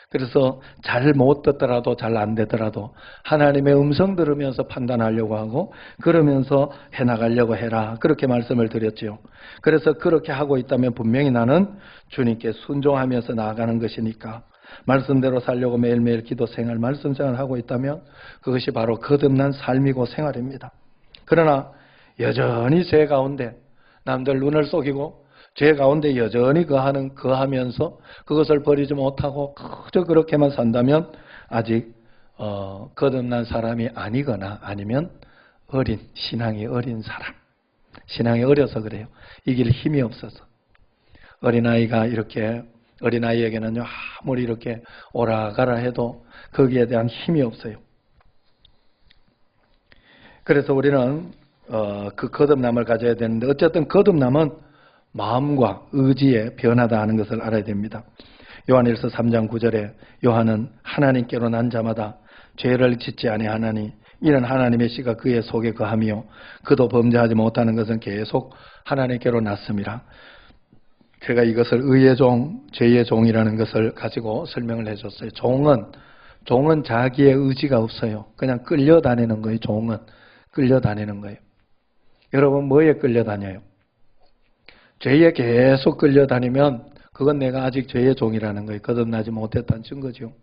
S1: 그래서 잘 못 듣더라도 잘 안 되더라도 하나님의 음성 들으면서 판단하려고 하고 그러면서 해나가려고 해라. 그렇게 말씀을 드렸죠. 그래서 그렇게 하고 있다면 분명히 나는 주님께 순종하면서 나아가는 것이니까 말씀대로 살려고 매일매일 기도 생활, 말씀 생활을 하고 있다면 그것이 바로 거듭난 삶이고 생활입니다. 그러나 여전히 죄 가운데 남들 눈을 속이고 죄 가운데 여전히 거하면서 그것을 버리지 못하고 그저 그렇게만 산다면 아직 거듭난 사람이 아니거나 아니면 신앙이 어린 사람. 신앙이 어려서 그래요. 이길 힘이 없어서. 어린아이에게는요, 아무리 이렇게 오라가라 해도 거기에 대한 힘이 없어요. 그래서 우리는 그 거듭남을 가져야 되는데 어쨌든 거듭남은 마음과 의지의 변화다 하는 것을 알아야 됩니다. 요한일서 3장 9절에 요한은 하나님께로 난 자마다 죄를 짓지 아니하나니 이는 하나님의 씨가 그의 속에 거하며 그도 범죄하지 못하는 것은 계속 하나님께로 났음이라. 제가 이것을 의의 종, 죄의 종이라는 것을 가지고 설명을 해줬어요. 종은 자기의 의지가 없어요. 그냥 끌려다니는 거예요. 종은 끌려다니는 거예요. 여러분 뭐에 끌려다녀요? 죄에 계속 끌려다니면 그건 내가 아직 죄의 종이라는 거예요. 거듭나지 못했다는 증거죠.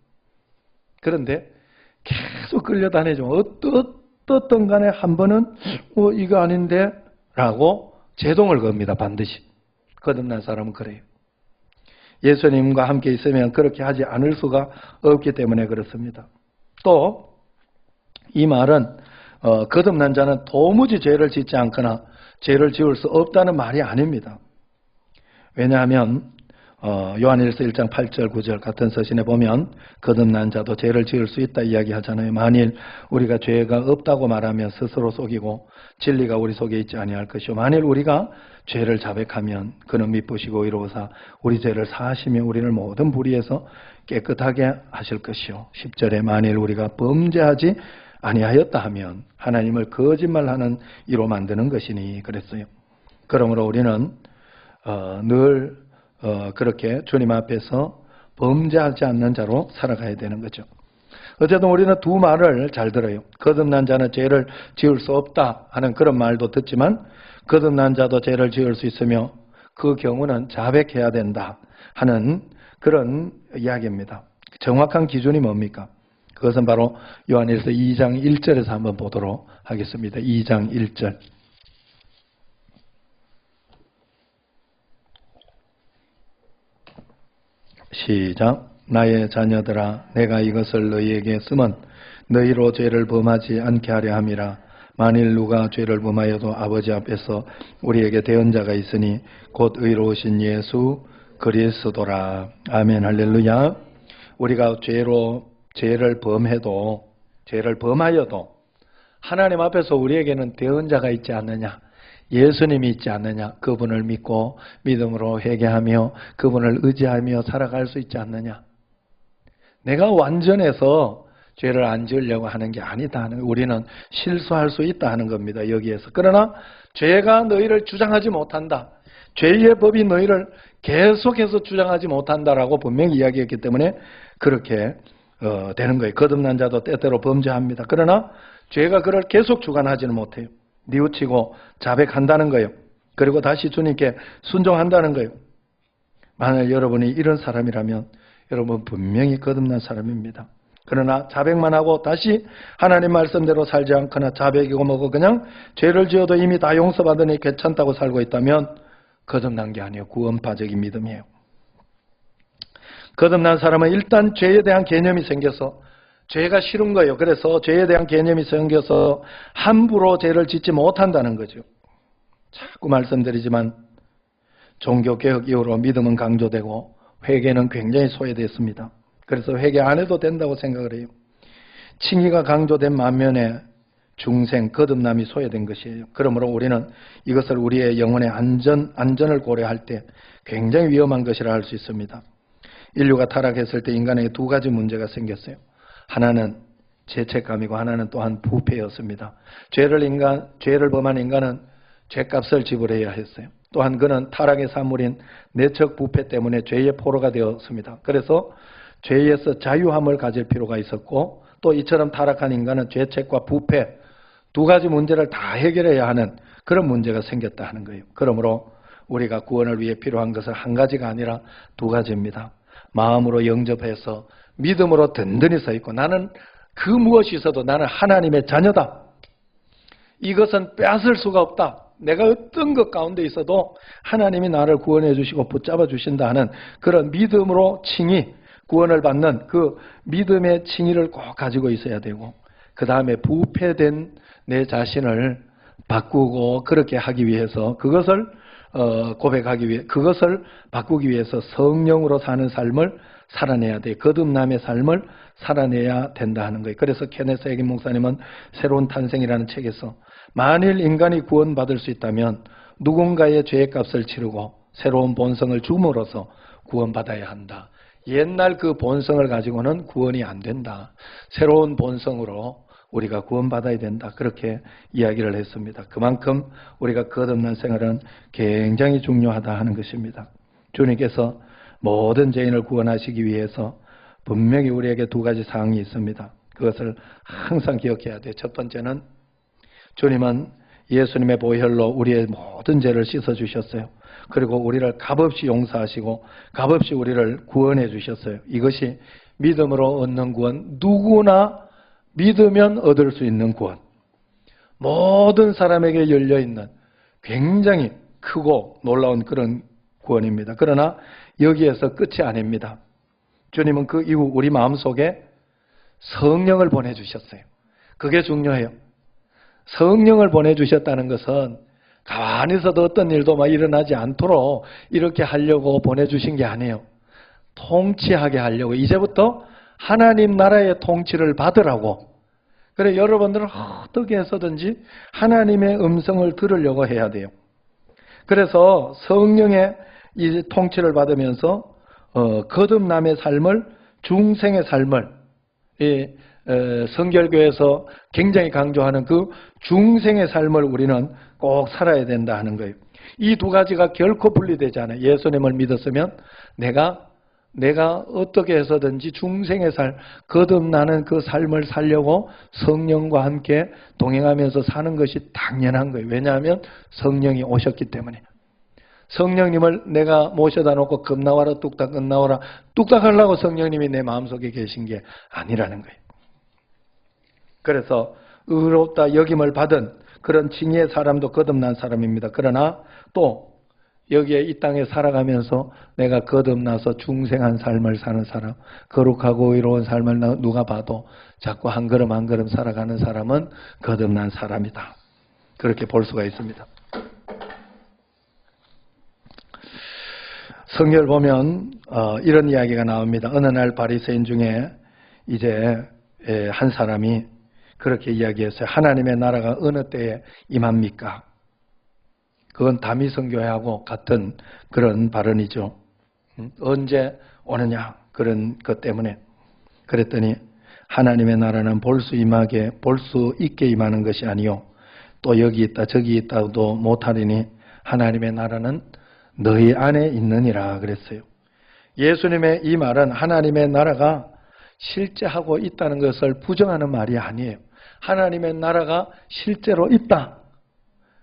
S1: 그런데 계속 끌려다니죠. 어떻든 간에 한 번은 이거 아닌데 라고 제동을 겁니다. 반드시. 거듭난 사람은 그래요. 예수님과 함께 있으면 그렇게 하지 않을 수가 없기 때문에 그렇습니다. 또 이 말은 거듭난 자는 도무지 죄를 짓지 않거나 죄를 지을 수 없다는 말이 아닙니다. 왜냐하면 요한일서 1장 8절 9절 같은 서신에 보면 거듭난 자도 죄를 지을 수 있다 이야기하잖아요. 만일 우리가 죄가 없다고 말하면 스스로 속이고 진리가 우리 속에 있지 아니할 것이요 만일 우리가 죄를 자백하면 그는 미쁘시고 의로우사 우리 죄를 사하시며 우리를 모든 불의에서 깨끗하게 하실 것이요 10절에 만일 우리가 범죄하지 아니하였다 하면 하나님을 거짓말하는 이로 만드는 것이니 그랬어요. 그러므로 우리는 늘 그렇게 주님 앞에서 범죄하지 않는 자로 살아가야 되는 거죠. 어쨌든 우리는 두 말을 잘 들어요. 거듭난 자는 죄를 지을 수 없다 하는 그런 말도 듣지만 거듭난 자도 죄를 지을 수 있으며 그 경우는 자백해야 된다 하는 그런 이야기입니다. 정확한 기준이 뭡니까? 그것은 바로 요한일서 2장 1절에서 한번 보도록 하겠습니다. 2장 1절. 시작. 나의 자녀들아 내가 이것을 너희에게 쓰면 너희로 죄를 범하지 않게 하려 함이라. 만일 누가 죄를 범하여도 아버지 앞에서 우리에게 대언자가 있으니 곧 의로우신 예수 그리스도라. 아멘 할렐루야. 우리가 죄를 범하여도 하나님 앞에서 우리에게는 대언자가 있지 않느냐, 예수님이 있지 않느냐, 그분을 믿고 믿음으로 회개하며 그분을 의지하며 살아갈 수 있지 않느냐. 내가 완전해서 죄를 안 지으려고 하는 게 아니다 하는, 우리는 실수할 수 있다 하는 겁니다. 여기에서. 그러나 죄가 너희를 주장하지 못한다, 죄의 법이 너희를 계속해서 주장하지 못한다라고 분명히 이야기했기 때문에 그렇게 되는 거예요. 거듭난 자도 때때로 범죄합니다. 그러나 죄가 그를 계속 주관하지는 못해요. 뉘우치고 자백한다는 거예요. 그리고 다시 주님께 순종한다는 거예요. 만약 여러분이 이런 사람이라면 여러분 분명히 거듭난 사람입니다. 그러나 자백만 하고 다시 하나님 말씀대로 살지 않거나 자백이고 뭐고 그냥 죄를 지어도 이미 다 용서받으니 괜찮다고 살고 있다면 거듭난 게 아니에요. 구원파적인 믿음이에요. 거듭난 사람은 일단 죄에 대한 개념이 생겨서 죄가 싫은 거예요. 그래서 죄에 대한 개념이 생겨서 함부로 죄를 짓지 못한다는 거죠. 자꾸 말씀드리지만 종교개혁 이후로 믿음은 강조되고 회개는 굉장히 소외됐습니다. 그래서 회개 안 해도 된다고 생각을 해요. 칭의가 강조된 반면에 중생, 거듭남이 소외된 것이에요. 그러므로 우리는 이것을 우리의 영혼의 안전을 고려할 때 굉장히 위험한 것이라 할 수 있습니다. 인류가 타락했을 때 인간에게 두 가지 문제가 생겼어요. 하나는 죄책감이고 하나는 또한 부패였습니다. 죄를 범한 인간은 죄값을 지불해야 했어요. 또한 그는 타락의 산물인 내적 부패 때문에 죄의 포로가 되었습니다. 그래서 죄에서 자유함을 가질 필요가 있었고 또 이처럼 타락한 인간은 죄책과 부패 두 가지 문제를 다 해결해야 하는 그런 문제가 생겼다 하는 거예요. 그러므로 우리가 구원을 위해 필요한 것은 한 가지가 아니라 두 가지입니다. 마음으로 영접해서 믿음으로 든든히 서 있고 나는 그 무엇이 있어도 나는 하나님의 자녀다. 이것은 빼앗을 수가 없다. 내가 어떤 것 가운데 있어도 하나님이 나를 구원해 주시고 붙잡아 주신다 하는 그런 믿음으로 칭의, 구원을 받는 그 믿음의 칭의를 꼭 가지고 있어야 되고 그 다음에 부패된 내 자신을 바꾸고 그렇게 하기 위해서 그것을 고백하기 위해 그것을 바꾸기 위해서 성령으로 사는 삶을 살아내야 돼. 거듭남의 삶을 살아내야 된다 하는 거예요. 그래서 케네스 해긴 목사님은 새로운 탄생이라는 책에서 만일 인간이 구원받을 수 있다면 누군가의 죄의 값을 치르고 새로운 본성을 줌으로써 구원받아야 한다. 옛날 그 본성을 가지고는 구원이 안 된다. 새로운 본성으로 우리가 구원받아야 된다. 그렇게 이야기를 했습니다. 그만큼 우리가 거듭난 생활은 굉장히 중요하다 하는 것입니다. 주님께서 모든 죄인을 구원하시기 위해서 분명히 우리에게 두 가지 사항이 있습니다. 그것을 항상 기억해야 돼요. 첫 번째는 주님은 예수님의 보혈로 우리의 모든 죄를 씻어주셨어요. 그리고 우리를 값없이 용서하시고 값없이 우리를 구원해 주셨어요. 이것이 믿음으로 얻는 구원, 누구나 믿으면 얻을 수 있는 구원. 모든 사람에게 열려있는 굉장히 크고 놀라운 그런 구원입니다. 그러나 여기에서 끝이 아닙니다. 주님은 그 이후 우리 마음속에 성령을 보내주셨어요. 그게 중요해요. 성령을 보내주셨다는 것은 가만히 있어도 어떤 일도 막 일어나지 않도록 이렇게 하려고 보내주신 게 아니에요. 통치하게 하려고 이제부터 하나님 나라의 통치를 받으라고. 그래 여러분들은 어떻게 해서든지 하나님의 음성을 들으려고 해야 돼요. 그래서 성령의 이 통치를 받으면서 거듭남의 삶을 중생의 삶을 성결교에서 굉장히 강조하는 그 중생의 삶을 우리는 꼭 살아야 된다 하는 거예요. 이 두 가지가 결코 분리되지 않아요. 예수님을 믿었으면 내가 어떻게 해서든지 중생의 삶, 거듭나는 그 삶을 살려고 성령과 함께 동행하면서 사는 것이 당연한 거예요. 왜냐하면 성령이 오셨기 때문에. 성령님을 내가 모셔다 놓고 겁나와라 뚝딱 끝나와라 뚝딱 하려고 성령님이 내 마음속에 계신 게 아니라는 거예요. 그래서 의롭다 여김을 받은 그런 칭의의 사람도 거듭난 사람입니다. 그러나 또 여기에 이 땅에 살아가면서 내가 거듭나서 중생한 삶을 사는 사람, 거룩하고 의로운 삶을 누가 봐도 자꾸 한 걸음 한 걸음 살아가는 사람은 거듭난 사람이다. 그렇게 볼 수가 있습니다. 성경을 보면 이런 이야기가 나옵니다. 어느 날 바리새인 중에 이제 한 사람이 그렇게 이야기했어요. 하나님의 나라가 어느 때에 임합니까? 그건 다미성교회하고 같은 그런 발언이죠. 언제 오느냐 그런 것 때문에. 그랬더니 하나님의 나라는 볼 수 있게 임하는 것이 아니요 또 여기 있다 저기 있다도 못하리니 하나님의 나라는 너희 안에 있느니라 그랬어요. 예수님의 이 말은 하나님의 나라가 실제 하고 있다는 것을 부정하는 말이 아니에요. 하나님의 나라가 실제로 있다.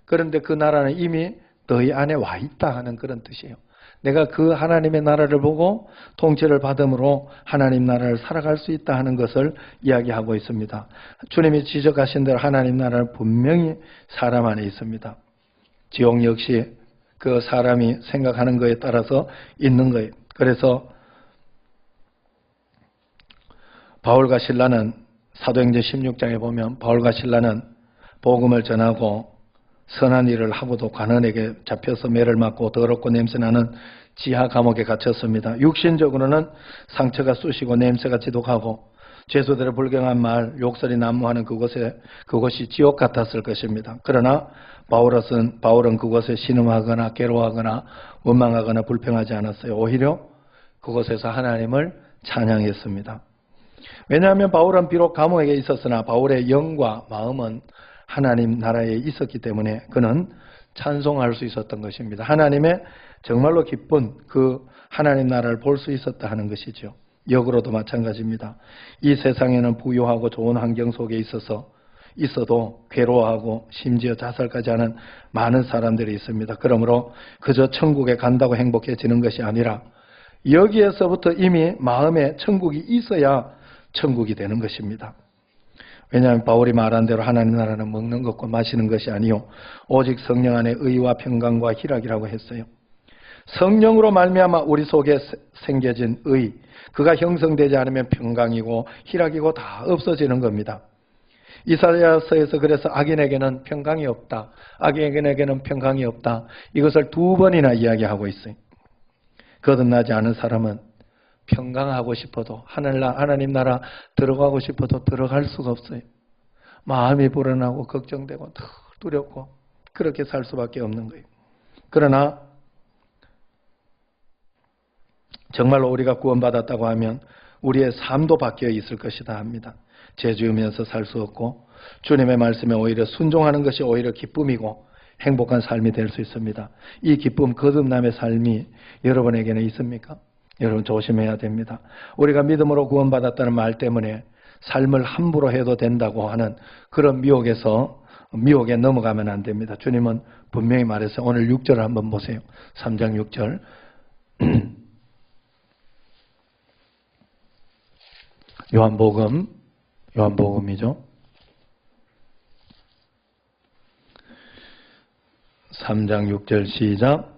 S1: 그런데 그 나라는 이미 너희 안에 와 있다 하는 그런 뜻이에요. 내가 그 하나님의 나라를 보고 통치를 받음으로 하나님 나라를 살아갈 수 있다 하는 것을 이야기하고 있습니다. 주님이 지적하신 대로 하나님 나라는 분명히 사람 안에 있습니다. 지옥 역시 그 사람이 생각하는 것에 따라서 있는 거예요. 그래서 바울과 실라는 사도행전 16장에 보면 바울과 실라는 복음을 전하고 선한 일을 하고도 관원에게 잡혀서 매를 맞고 더럽고 냄새나는 지하 감옥에 갇혔습니다. 육신적으로는 상처가 쑤시고 냄새가 지독하고 죄수들의 불경한 말, 욕설이 난무하는 그곳이 지옥 같았을 것입니다. 그러나 바울은 그곳에 신음하거나 괴로워하거나 원망하거나 불평하지 않았어요. 오히려 그곳에서 하나님을 찬양했습니다. 왜냐하면 바울은 비록 감옥에 있었으나 바울의 영과 마음은 하나님 나라에 있었기 때문에 그는 찬송할 수 있었던 것입니다. 하나님의 정말로 기쁜 그 하나님 나라를 볼 수 있었다 하는 것이죠. 역으로도 마찬가지입니다. 이 세상에는 부유하고 좋은 환경 속에 있어도 괴로워하고 심지어 자살까지 하는 많은 사람들이 있습니다. 그러므로 그저 천국에 간다고 행복해지는 것이 아니라 여기에서부터 이미 마음에 천국이 있어야 천국이 되는 것입니다. 왜냐하면 바울이 말한 대로 하나님 나라는 먹는 것과 마시는 것이 아니요 오직 성령 안에 의와 평강과 희락이라고 했어요. 성령으로 말미암아 우리 속에 생겨진 의, 그가 형성되지 않으면 평강이고 희락이고 다 없어지는 겁니다. 이사야서에서 그래서 악인에게는 평강이 없다. 악인에게는 평강이 없다. 이것을 2번이나 이야기하고 있어요. 거듭나지 않은 사람은 평강하고 싶어도 하나님 나라 들어가고 싶어도 들어갈 수가 없어요. 마음이 불안하고 걱정되고 두렵고 그렇게 살 수밖에 없는 거예요. 그러나 정말로 우리가 구원받았다고 하면 우리의 삶도 바뀌어 있을 것이다 합니다. 죄 지으면서 살 수 없고 주님의 말씀에 오히려 순종하는 것이 오히려 기쁨이고 행복한 삶이 될 수 있습니다. 이 기쁨, 거듭남의 삶이 여러분에게는 있습니까? 여러분 조심해야 됩니다. 우리가 믿음으로 구원받았다는 말 때문에 삶을 함부로 해도 된다고 하는 그런 미혹에 넘어가면 안 됩니다. 주님은 분명히 말해서 오늘 6절을 한번 보세요. 3장 6절 요한복음이죠. 3장 6절 시작.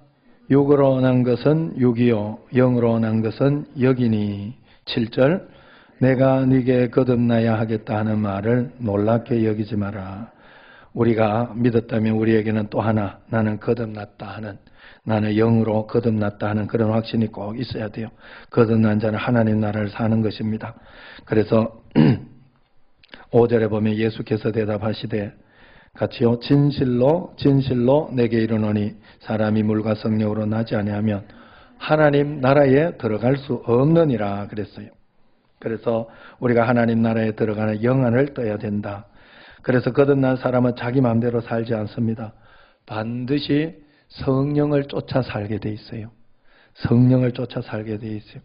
S1: 육으로 난 것은 육이요 영으로 난 것은 영이니. 7절 내가 네게 거듭나야 하겠다 하는 말을 놀랍게 여기지 마라. 우리가 믿었다면 우리에게는 또 하나 나는 거듭났다 하는, 나는 영으로 거듭났다 하는 그런 확신이 꼭 있어야 돼요. 거듭난 자는 하나님 나라를 사는 것입니다. 그래서 5절에 보면 예수께서 대답하시되 같이요. 진실로 내게 이르노니 사람이 물과 성령으로 나지 아니하면 하나님 나라에 들어갈 수 없느니라 그랬어요. 그래서 우리가 하나님 나라에 들어가는 영안을 떠야 된다. 그래서 거듭난 사람은 자기 마음대로 살지 않습니다. 반드시 성령을 쫓아 살게 돼 있어요. 성령을 쫓아 살게 돼 있어요.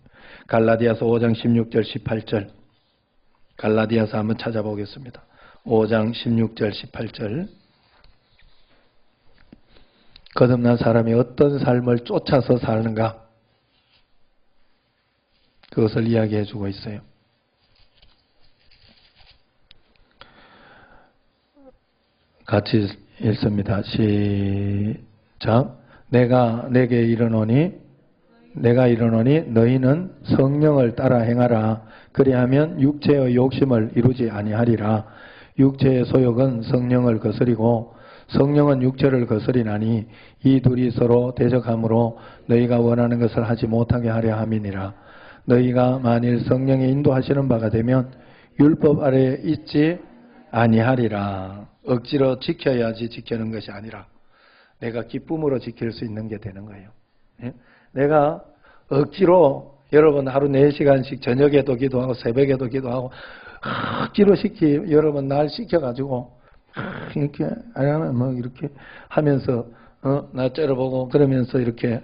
S1: 갈라디아서 5장 16절 18절 갈라디아서 한번 찾아보겠습니다. 5장 16절 18절 거듭난 사람이 어떤 삶을 쫓아서 사는가 그것을 이야기해 주고 있어요. 같이 읽습니다. 시작. 내가 이르노니 너희는 성령을 따라 행하라. 그리하면 육체의 욕심을 이루지 아니하리라. 육체의 소욕은 성령을 거스리고 성령은 육체를 거스리나니 이 둘이 서로 대적함으로 너희가 원하는 것을 하지 못하게 하려 함이니라. 너희가 만일 성령의 인도하시는 바가 되면 율법 아래에 있지 아니하리라. 억지로 지켜야지 지키는 것이 아니라 내가 기쁨으로 지킬 수 있는 게 되는 거예요. 내가 억지로 여러분 하루 4시간씩 저녁에도 기도하고 새벽에도 기도하고 억지로 여러분 날 시켜가지고 이렇게 이렇게 하면서 나 째려보고 그러면서 이렇게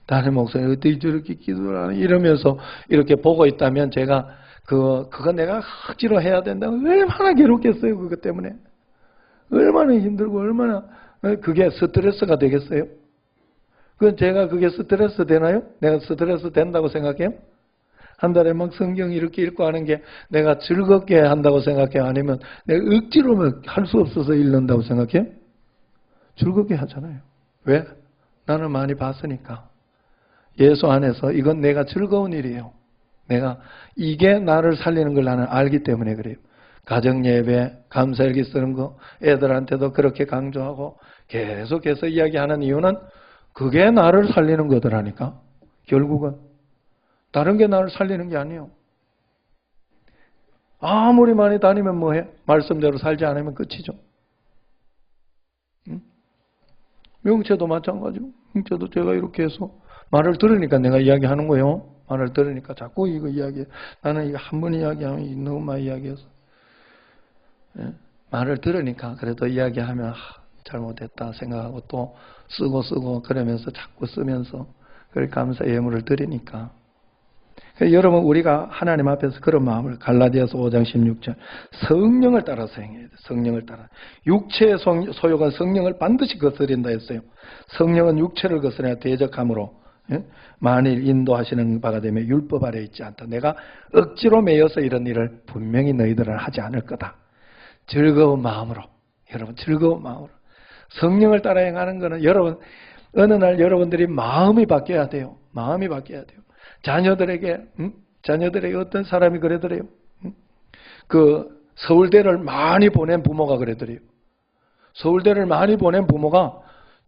S1: 다른 목사님 어떻게 저렇게 기도를 하나 이러면서 이렇게 보고 있다면 제가 그거 내가 억지로 해야 된다고 얼마나 괴롭겠어요. 그것 때문에 얼마나 힘들고 얼마나 그게 스트레스가 되겠어요. 그건 제가 그게 스트레스 되나요? 내가 스트레스 된다고 생각해요? 한 달에 막 성경 이렇게 읽고 하는 게 내가 즐겁게 한다고 생각해요? 아니면 내가 억지로 할 수 없어서 읽는다고 생각해요? 즐겁게 하잖아요. 왜? 나는 많이 봤으니까. 예수 안에서 이건 내가 즐거운 일이에요. 내가 이게 나를 살리는 걸 나는 알기 때문에 그래요. 가정예배, 감사일기 쓰는 거 애들한테도 그렇게 강조하고 계속해서 이야기하는 이유는 그게 나를 살리는 거더라니까. 결국은 다른 게 나를 살리는 게 아니에요. 아무리 많이 다니면 뭐해? 말씀대로 살지 않으면 끝이죠. 응? 명체도 마찬가지고, 명체도 제가 이렇게 해서 말을 들으니까 내가 이야기하는 거예요. 말을 들으니까 자꾸 이거 이야기해. 나는 이거 한 번 이야기하면 너무 많이 이야기해서. 예? 말을 들으니까 그래도 이야기하면 잘못했다 생각하고 또 쓰고 그러면서 자꾸 쓰면서 그걸 감사 예물을 드리니까. 여러분 우리가 하나님 앞에서 그런 마음을 갈라디아서 5장 16절 성령을 따라서 행해야 돼. 성령을 따라. 육체의 소욕은 성령을 반드시 거스린다 했어요. 성령은 육체를 거스려야 대적함으로 만일 인도하시는 바가 되면 율법 아래 있지 않다. 내가 억지로 매여서 이런 일을 분명히 너희들은 하지 않을 거다. 즐거운 마음으로. 여러분 즐거운 마음으로. 성령을 따라 행하는 것은 여러분 어느 날 여러분들이 마음이 바뀌어야 돼요. 마음이 바뀌어야 돼요. 자녀들에게 어떤 사람이 그러더래요. 그 서울대를 많이 보낸 부모가 그러더래요. 서울대를 많이 보낸 부모가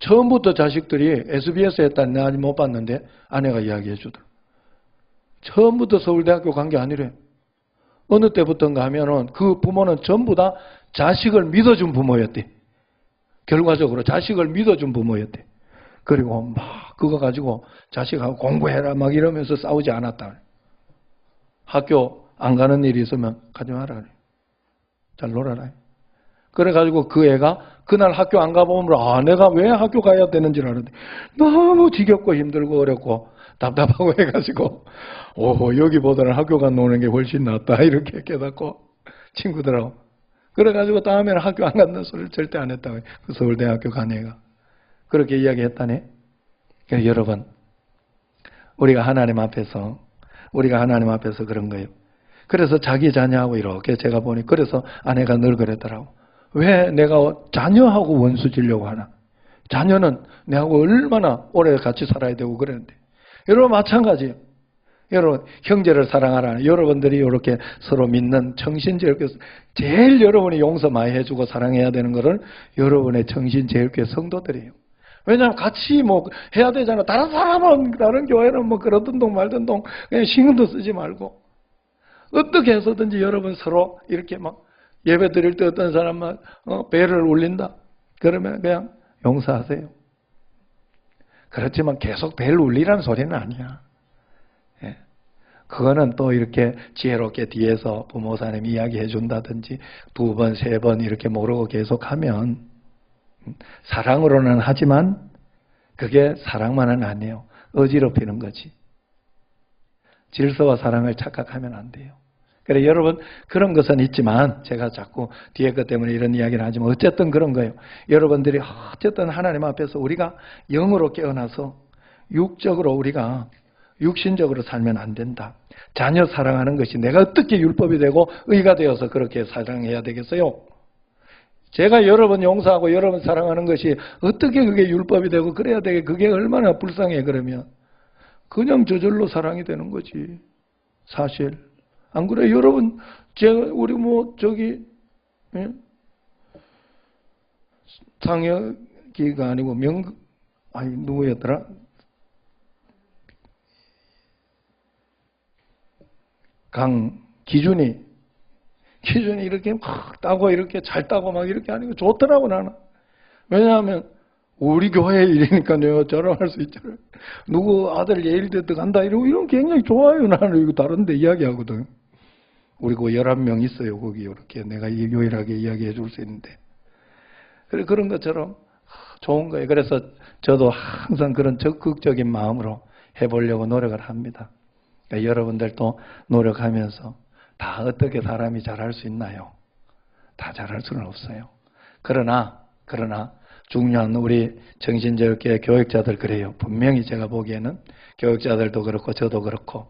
S1: 처음부터 자식들이 SBS 했다는 나 아직 못 봤는데 아내가 이야기해 주더라. 처음부터 서울대학교 간 게 아니래. 어느 때부터인가 하면은 그 부모는 전부 다 자식을 믿어준 부모였대. 결과적으로 자식을 믿어준 부모였대. 그리고 막 그거 가지고 자식하고 공부해라 막 이러면서 싸우지 않았다. 학교 안 가는 일이 있으면 가지 마라 그래. 잘 놀아라. 그래가지고 그 애가 그날 학교 안 가보면 내가 왜 학교 가야 되는지 알았는데 너무 지겹고 힘들고 어렵고 답답하고 해가지고 여기보다는 학교 가 노는 게 훨씬 낫다 이렇게 깨닫고 친구들하고 그래가지고 다음에는 학교 안 간다는 소리를 절대 안 했다고 해요. 그 서울대학교 간 애가 그렇게 이야기했다네. 그러니까 여러분 우리가 하나님 앞에서 그런 거예요. 그래서 자기 자녀하고 이렇게 제가 보니 그래서 아내가 늘 그랬더라고. 왜 내가 자녀하고 원수 지려고 하나? 자녀는 내하고 얼마나 오래 같이 살아야 되고 그러는데. 여러분 마찬가지예요. 여러분 형제를 사랑하라. 여러분들이 이렇게 서로 믿는 정신제일교회 제일 여러분이 용서 많이 해주고 사랑해야 되는 것은 여러분의 정신제일교회 성도들이에요. 왜냐하면 같이 뭐 해야 되잖아. 다른 사람은 다른 교회는 뭐 그러던 동 말던 동 그냥 신경도 쓰지 말고 어떻게 해서든지 여러분 서로 이렇게 막 예배 드릴 때 어떤 사람만 배를 울린다. 그러면 그냥 용서하세요. 그렇지만 계속 배를 울리라는 소리는 아니야. 예. 그거는 또 이렇게 지혜롭게 뒤에서 부모사님이 이야기해 준다든지 2번, 3번 이렇게 모르고 계속하면 사랑으로는 하지만 그게 사랑만은 아니에요. 어지럽히는 거지. 질서와 사랑을 착각하면 안 돼요. 그래 여러분 그런 것은 있지만 제가 자꾸 뒤에 것 때문에 이런 이야기를 하지만 어쨌든 그런 거예요. 여러분들이 어쨌든 하나님 앞에서 우리가 영으로 깨어나서 육적으로 우리가 육신적으로 살면 안 된다. 자녀 사랑하는 것이 내가 어떻게 율법이 되고 의가 되어서 그렇게 사랑해야 되겠어요? 제가 여러분 용서하고 여러분 사랑하는 것이 어떻게 그게 율법이 되고 그래야 되게 그게 얼마나 불쌍해 그러면 그냥 저절로 사랑이 되는 거지. 사실 안 그래? 여러분 우리 상혁이가 아니고 누구였더라? 기준이 이렇게 막 따고 이렇게 잘 따고 막 이렇게 하는 거 좋더라고 나는. 왜냐하면 우리 교회 일이니까 내가 자랑할 수 있잖아요. 누구 아들 예일대도 간다 이런 굉장히 좋아요. 나는 이거 다른 데 이야기하거든. 우리 그 11명 있어요. 거기 이렇게 내가 유일하게 이야기해 줄 수 있는데. 그런 것처럼 좋은 거예요. 그래서 저도 항상 그런 적극적인 마음으로 해보려고 노력을 합니다. 그러니까 여러분들도 노력하면서 다 어떻게 사람이 잘할 수 있나요? 다 잘할 수는 없어요. 그러나 중요한 우리 정신제일교회 교육자들 그래요. 분명히 제가 보기에는 교육자들도 그렇고 저도 그렇고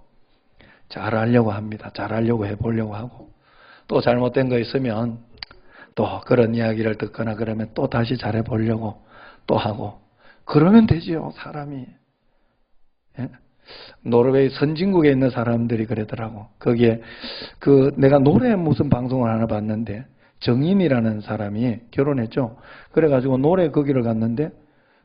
S1: 잘하려고 합니다. 잘하려고 해보려고 하고 또 잘못된 거 있으면 또 그런 이야기를 듣거나 그러면 또 다시 잘해보려고 또 하고 그러면 되지요. 사람이. 예? 노르웨이 선진국에 있는 사람들이 그러더라고. 거기에 내가 노래 무슨 방송을 하나 봤는데 정인이라는 사람이 결혼했죠. 그래가지고 노래 거기를 갔는데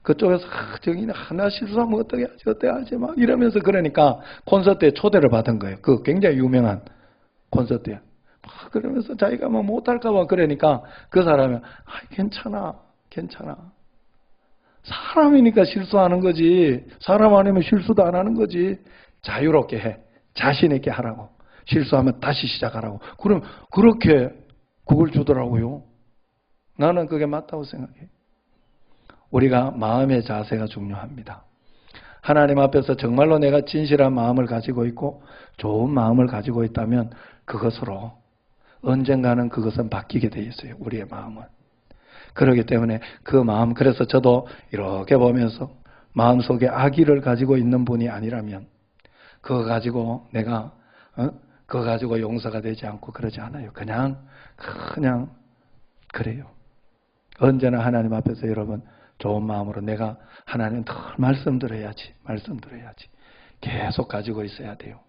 S1: 그쪽에서 정인이 하나 실수하면 어떻게 하지 막 이러면서 그러니까 콘서트에 초대를 받은 거예요. 그 굉장히 유명한 콘서트에. 막 그러면서 자기가 뭐 못할까봐 그러니까 그 사람이 괜찮아. 사람이니까 실수하는 거지. 사람 아니면 실수도 안 하는 거지. 자유롭게 해. 자신 있게 하라고. 실수하면 다시 시작하라고. 그럼 그렇게 그걸 주더라고요. 나는 그게 맞다고 생각해. 우리가 마음의 자세가 중요합니다. 하나님 앞에서 정말로 내가 진실한 마음을 가지고 있고 좋은 마음을 가지고 있다면 그것으로 언젠가는 그것은 바뀌게 돼 있어요. 우리의 마음은. 그렇기 때문에 그 마음, 그래서 저도 이렇게 보면서 마음속에 악의를 가지고 있는 분이 아니라면 그거 가지고 내가 그거 가지고 용서가 되지 않고 그러지 않아요. 그냥 그래요. 언제나 하나님 앞에서 여러분 좋은 마음으로 내가 하나님 더 말씀드려야지 계속 가지고 있어야 돼요.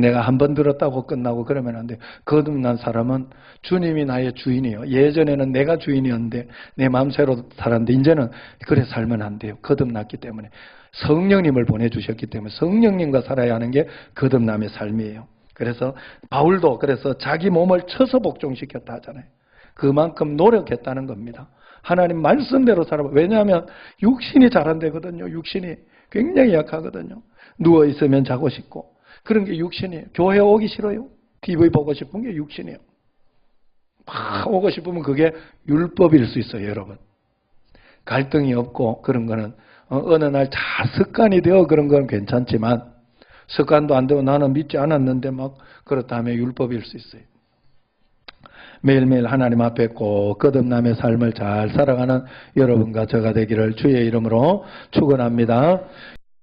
S1: 내가 한 번 들었다고 끝나고 그러면 안 돼요. 거듭난 사람은 주님이 나의 주인이에요. 예전에는 내가 주인이었는데 내 마음대로 살았는데 이제는 그래 살면 안 돼요. 거듭났기 때문에. 성령님을 보내주셨기 때문에 성령님과 살아야 하는 게 거듭남의 삶이에요. 그래서 바울도 그래서 자기 몸을 쳐서 복종시켰다 하잖아요. 그만큼 노력했다는 겁니다. 하나님 말씀대로 살아봐. 왜냐하면 육신이 잘 안 되거든요. 육신이 굉장히 약하거든요. 누워있으면 자고 싶고 그런 게 육신이에요. 교회 오기 싫어요. TV 보고 싶은 게 육신이에요. 막 오고 싶으면 그게 율법일 수 있어요. 여러분. 갈등이 없고 그런 거는 어느 날 잘 습관이 되어 그런 건 괜찮지만 습관도 안 되고 나는 믿지 않았는데 막 그렇다면 율법일 수 있어요. 매일매일 하나님 앞에 꼭 거듭남의 삶을 잘 살아가는 여러분과 저가 되기를 주의 이름으로 축원합니다.